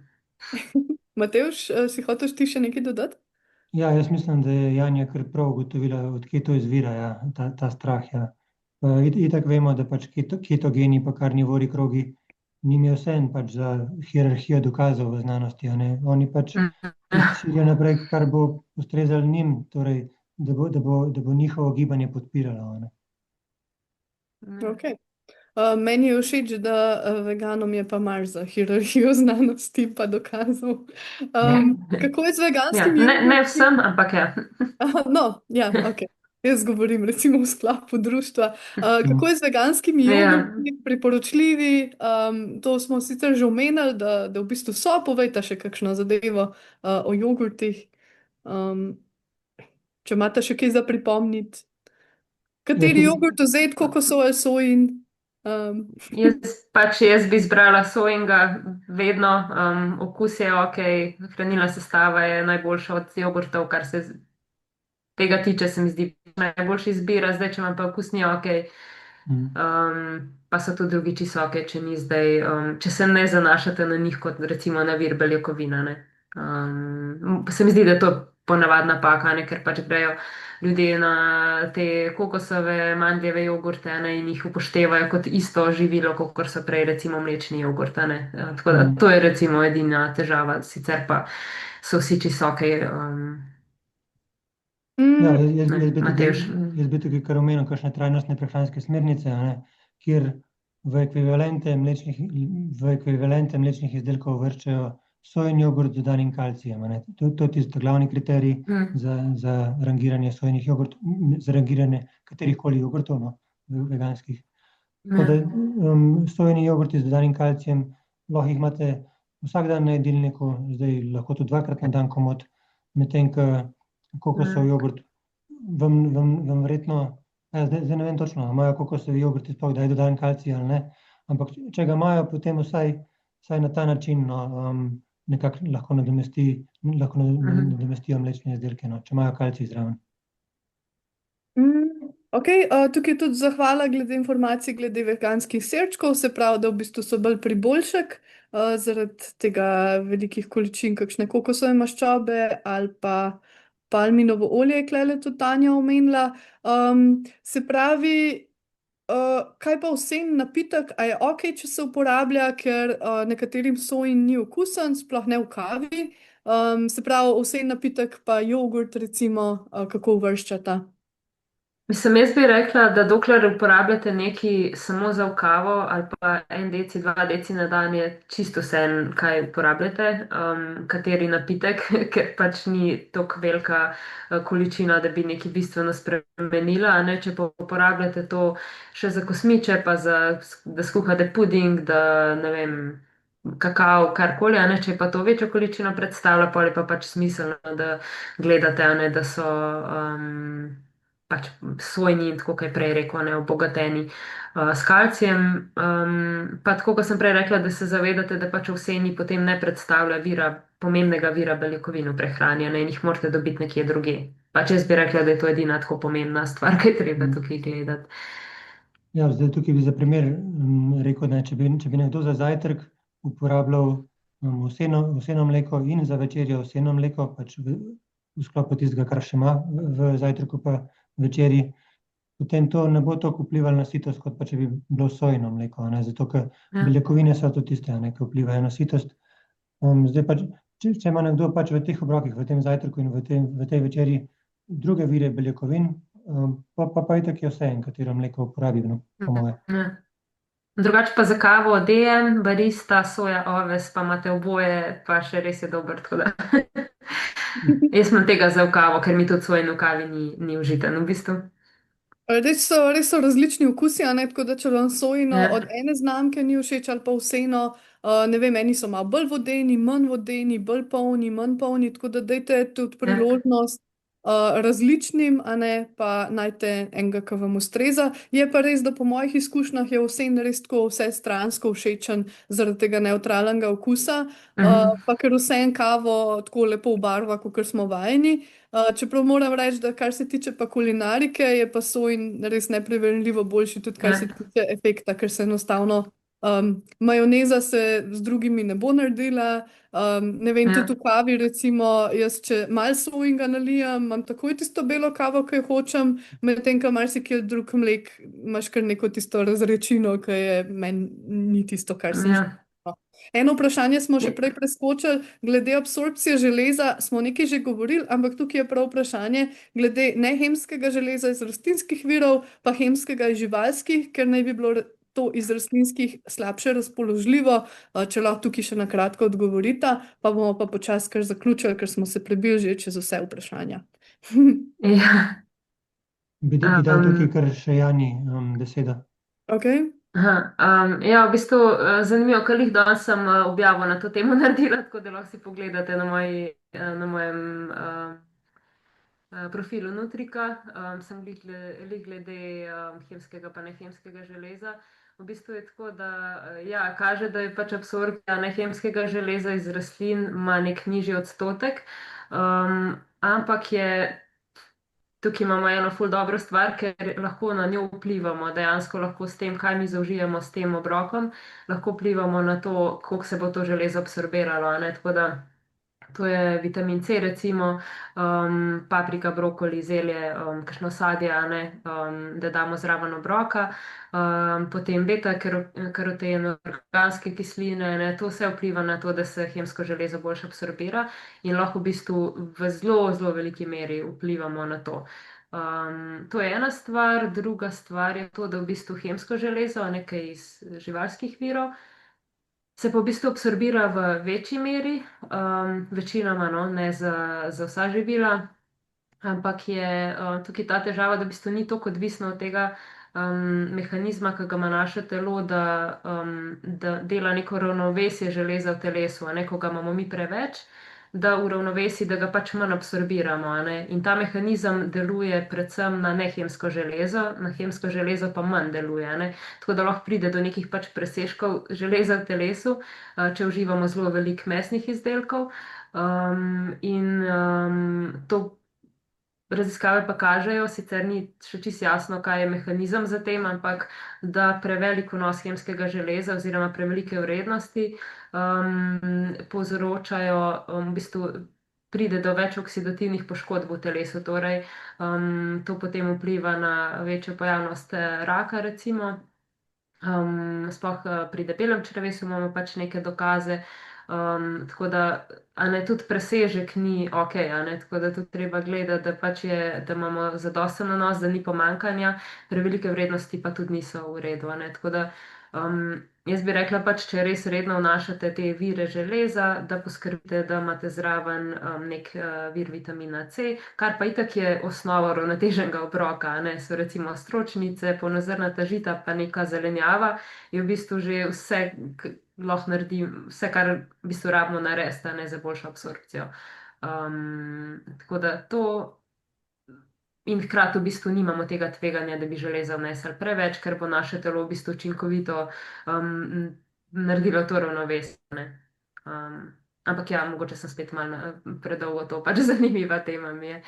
Matevž, si hotel ti še nekaj dodati? Ja, jaz mislim, da je Janja kar prav ugotovila, odkje to izvira, ja, ta strah, ja. Itak vemo, da pač ketogeni pa karnivori krogi, njim je vseeno pač za hierarhijo dokazov v znanosti, a ne. Oni pač širijo naprej, kar bo ustrezalo njim, torej, da bo njihovo gibanje podpiralo, a ne. Ok. Meni je všeč, da veganom je pa mar za hierarhijo znanosti pa dokazov. Kako je z Ja, veganskimi ne jogurti? vsem, ampak ja. No, ja, ok. Jaz govorim recimo v sklopu društva. Kako je z veganskimi Ja. jogurti, priporočljivi? To smo sicer že omenili, da v bistvu so, povejte še kakšno zadevo o jogurtih. Če imate še kaj za pripomniti. Kateri jogurt vzeti, kokosov ali sojin? Jaz bi izbrala sojinga vedno, okus je ok, hranilna sestava je najboljša od jogurtov, kar se tega tiče, se mi zdi najboljša izbira. Zdaj, če vam pa okus ni ok, pa so tudi drugi čisto ok, če ni zdaj, če se ne zanašate na njih kot recimo na vir beljakovina, ne. Se mi zdi, da je to ponavadna napaka, ne, ker pač grejo ljudje na te kokosove, mandljeve jogurte, ne, in jih upoštevajo kot isto živilo, kot so prej recimo mlečni jogurt, ne. Tako da to je recimo edina težava, sicer pa so vsi čisto ok. Ja, jaz Matevž. bi tukaj kar omenil kakšne trajnostne prehranske smernice, a ne, kjer v ekvivalente mlečnih izdelkov uvrščajo sojen jogurt z dodanim kalcijem, a ne. To je tisti glavni kriterij za rangiranje sojenih jogurtov, za rangiranje katerihkoli jogurtov, no, veganskih. Tako da sojeni jogurti z dodanim kalcijem, lahko jih imate vsak dan na jedilniku, zdaj lahko tudi 2-krat na dan komot, medtem ko kokosov jogurt vam verjetno, zdaj ne vem točno, a imajo kokosovi jogurti sploh kdaj dodan kalcij ali ne, ampak če ga imajo, potem vsaj na ta način, no, nekako lahko nadomestijo mlečne izdelke, no, če imajo kalcij zraven. Ok, tukaj je tudi zahvala glede informacij glede veganskih sirčkov, se pravi, da v bistvu so bolj priboljšek zaradi tega velikih količin kakšne kokosove maščobe ali pa palminovo olje, je klele tudi Tanja omenila. Se pravi, kaj pa vsem napitek, a je ok, če se uporablja, ker nekaterim sojin ni okusen, sploh ne v kavi. Se pravi, vsem napitek pa jogurt recimo, kako uvrščata? Mislim, jaz bi rekla, da dokler uporabljate nekaj samo za v kavo ali pa 1 deci, 2 deci na dan, je čisto vseeno, kaj uporabljate, kateri napitek, ker pač ni tako velika količina, da bi nekaj bistveno spremenila, a ne. Če pa uporabljate to še za kosmiče, pa da skuhate puding, da ne vem, kakav, karkoli, a ne, če pa to večjo količino predstavlja, pol je pa pač smiselno, da gledate, a ne, da so pač svojni in tako, kaj prej rekel, ne, obogateni s kalcijem. Pa tako, kot sem prej rekla, da se zavedate, da pač ovseni potem ne predstavlja pomembnega vira beljakovin v prehrani, a ne, in jih morate dobiti nekje druge. Pač jaz bi rekla, da je to edina tako pomembna stvar, ki je treba tukaj gledati. Ja, zdaj tukaj bi za primer rekel, da če bi nekdo za zajtrk uporabljal ovseno mleko in za večerjo ovseno mleko, pač v sklopu tistega, kar še ima v zajtrku pa večerji, potem to ne bo toliko vplivalo na sitost, kot pa če bi bilo sojino mleko, ne? Zato, ker beljakovine so to tiste, ne, ki vplivajo na sitost. Zdaj pač, če ima nekdo pač v teh obrokih, v tem zajtrku in v tej večerji druge vire beljakovin, pa itak je vse, katero mleko uporabi, no, po moje. Drugače pa za kavo DM, barista, soja, oves, pa imate oboje, pa še res je dober, tako da. Jaz imam tega za v kavo, ker mi tudi sojen v kavi ni užiten v bistvu. Res so različni okusi, a ne, tako da če vam sojino od ene znamke ni všeč ali pa vseeno, ne vem, eni so malo bolj vodeni, manj vodeni, bolj polni, manj polni, tako da dajte tudi priložnost različnim, a ne, pa najte enega, ki vam ustreza. Je pa res, da po mojih izkušnjah je vse res tako vsestransko všečen zaradi tega nevtralnega okusa, pa ker vse en kavo tako lepo obarva, kot smo vajeni. Čeprav moram reči, da kar se tiče pa kulinarike, je pa sojin res neprimerljivo boljši, tudi kar se tiče efekta, ker se enostavno majoneza se z drugimi ne bo naredila. Ne vem, tudi v kavi, recimo, jaz če malo sojinga nalijem, imam takoj tisto belo kavo, ki jo hočem, medtem ko marsikje drug mlek imaš kar neko tisto razrečino, ki je meni ni tisto, kar si želim. Eno vprašanje smo že prej preskočili, glede absorpcije železa smo nekaj že govorili, ampak tukaj je prav vprašanje glede nehemskega železa iz rastlinskih virov, pa hemskega iz živalskih, ker naj bi bilo to iz rastlinskih slabše razpoložljivo. Če lahko tukaj še na kratko odgovorite, pa bomo pa počasi kar zaključili, ker smo se prebili že čez vse vprašanja. Bi dal tukaj kar še Jani besedo. Okay. Ja, v bistvu zanimivo, ker jih danes sem objavo na to temo naredila, tako da lahko si pogledate na mojem profilu Nutrika. Sem glede hemskega pa nehemskega železa. V bistvu je tako, da ja, kaže, da je pač absorpcija nehemskega železa iz rastlin ima nek nižji odstotek, ampak je tukaj imamo eno ful dobro stvar, ker lahko na njo vplivamo, dejansko lahko s tem, kaj mi zaužijemo s tem obrokom, lahko vplivamo na to, koliko se bo to železo absorbiralo, ne, tako da to je vitamin C, recimo, paprika, brokoli, zelje, kakšno sadje, ne, da damo zraven obroka, potem beta-karoten, organske kisline, ne, to vse vpliva na to, da se hemsko železo boljše absorbira in lahko v bistvu v zelo, zelo veliki meri vplivamo na to. To je ena stvar, druga stvar je to, da v bistvu hemsko železo, nekaj iz živalskih virov, se pa v bistvu absorbira v večji meri, večinoma, no, ne za vsa živila, ampak je tukaj ta težava, da v bistvu ni toliko odvisno od tega mehanizma, ki ga ima naše telo, da dela neko ravnovesje železa v telesu, a ne, ko ga imamo mi preveč, da uravnovesi, da ga pač manj absorbiramo, a ne. In ta mehanizem deluje predvsem na nehemsko železo, na hemsko železo pa manj deluje, a ne. Tako da lahko pride do nekih pač presežkov železa v telesu, če uživamo zelo veliko mesnih izdelkov. In to raziskave pa kažejo, sicer ni še čisto jasno, kaj je mehanizem za tem, ampak da prevelik vnos hemskega železa oziroma prevelike vrednosti povzročajo, v bistvu pride do več oksidativnih poškodb v telesu, torej to potem vpliva na večjo pojavnost raka, recimo. Sploh pri debelem črevesu imamo pač neke dokaze, tako da, a ne, tudi presežek ni ok, a ne, tako da tudi treba gledati, da pač da imamo zadosten nanos, da ni pomanjkanja, prevelike vrednosti pa tudi niso v redu, a ne, tako da jaz bi rekla pač, če res redno vnašate te vire železa, da poskrbite, da imate zraven nek vir vitamina C, kar pa itak je osnova uravnoteženega obroka, a ne, so recimo stročnice, polnozrnata žita pa neka zelenjava, je v bistvu že vse, lahko naredi vse, kar v bistvu rabimo narediti, ne za boljšo absorpcijo. Tako da to. In hkrati v bistvu nimamo tega tveganja, da bi železa vnesli preveč, ker bo naše telo v bistvu učinkovito naredilo to ravnovesje. Ampak ja, mogoče sem spet malo predolgo to, pač zanimiva tema mi je.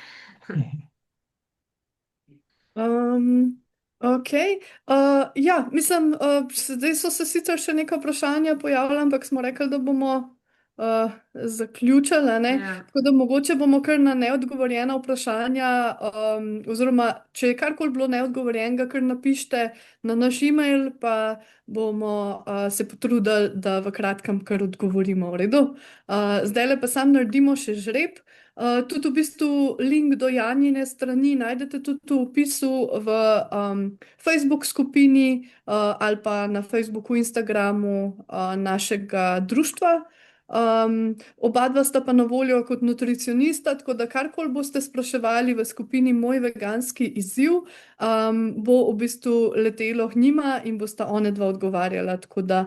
Ok, ja, mislim, zdaj so se sicer še neka vprašanja pojavila, ampak smo rekli, da bomo zaključili, ne? Ja. Tako da mogoče bomo kar na neodgovorjena vprašanja, oziroma če je karkoli bilo neodgovorjenega, kar napišite na naš e-mail, pa bomo se potrudili, da v kratkem kar odgovorimo, v redu. Zdajle pa sam naredimo še žreb. Tudi v bistvu link do Janjine strani najdete tudi v opisu v Facebook skupini ali pa na Facebooku, Instagramu našega društva. Oba dva sta pa na voljo kot nutricionista, tako da karkoli boste spraševali v skupini Moj veganski izziv, bo v bistvu letelo k njima in bosta one dva odgovarjala. Tako da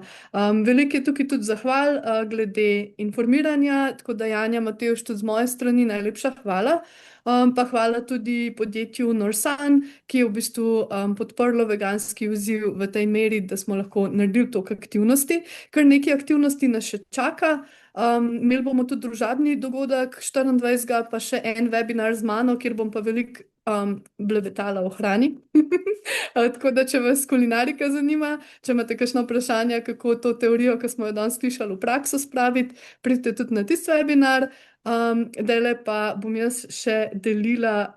veliko je tukaj tudi zahval glede informiranja, tako da Janja, Matevž, tudi z moje strani najlepša hvala. Pa hvala tudi podjetju Norsan, ki je v bistvu podprlo veganski izziv v tej meri, da smo lahko naredili toliko aktivnosti. Kar nekaj aktivnosti nas še čaka. Imeli bomo tudi družabni dogodek 24. pa še en webinar z mano, kjer bom pa veliko blebetala o hrani. Tako da, če vas kulinarika zanima, če imate kakšno vprašanje, kako to teorijo, ki smo jo danes slišali, v prakso spraviti, pridite tudi na tisti webinar. Zdajle pa bom jaz še delila,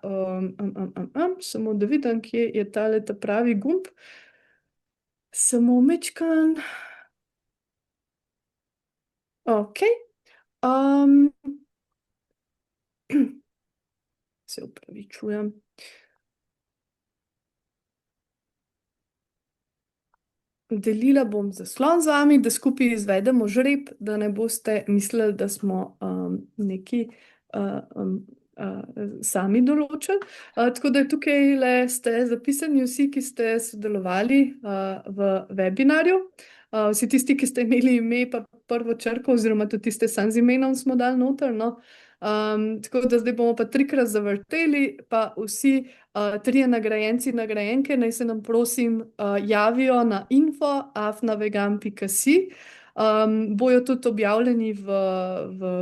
samo da vidim, kje je tale ta pravi gumb. Samo mečkan. Ok. Se opravičujem. Delila bom zaslon z vami, da skupaj izvedemo žreb, da ne boste mislili, da smo neki sami določili. Tako da tukaj ste zapisani vsi, ki ste sodelovali v webinarju. Vsi tisti, ki ste imeli ime pa prvo črko, oziroma tudi tiste sam z imenom smo dali noter, no. Tako da zdaj bomo pa 3-krat zavrteli, pa vsi trije nagrajenci, nagrajenke, naj se nam prosim javijo na info@vegan.si. Bojo tudi objavljeni v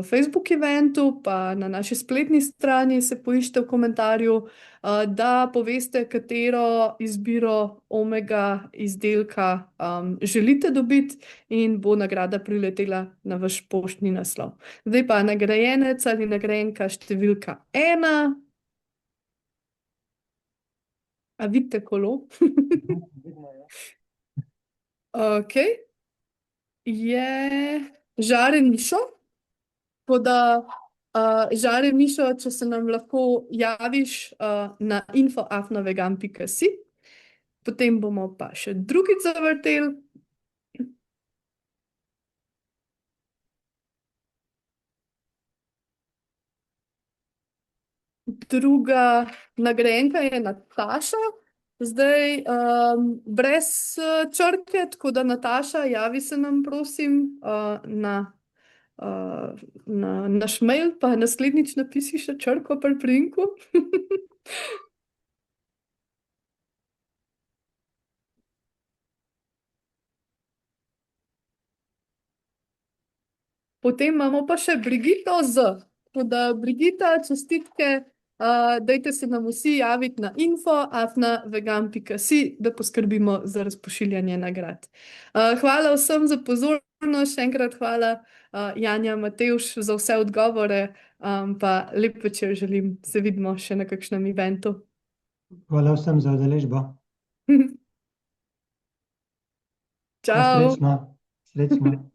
Facebook eventu, pa na naši spletni strani se poiščete v komentarju, da poveste, katero izbiro omega izdelka želite dobiti in bo nagrada priletela na vaš poštni naslov. Zdaj pa nagrajenec ali nagrajenka številka 1. A vidite kolo? Ok. Je Žare Mišo. Tako da Žare Mišo, če se nam lahko javiš na info@vegan.si. Potem bomo pa še drugič zavrteli. Druga nagrajenka je Nataša. Zdaj brez črke, tako da Nataša, javi se nam prosim na naš mail, pa naslednjič napisi še črko pri priimku. Potem imamo pa še Brigito Z. Tako da Brigita, čestitke, dajte se nam vsi javiti na info@vegan.si, da poskrbimo za razpošiljanje nagrad. Hvala vsem za pozornost, še enkrat hvala Janja, Matevž za vse odgovore, pa lep večer želim, se vidimo še na kakšnem eventu. Hvala vsem za udeležbo. Čau! Srečno. Srečno.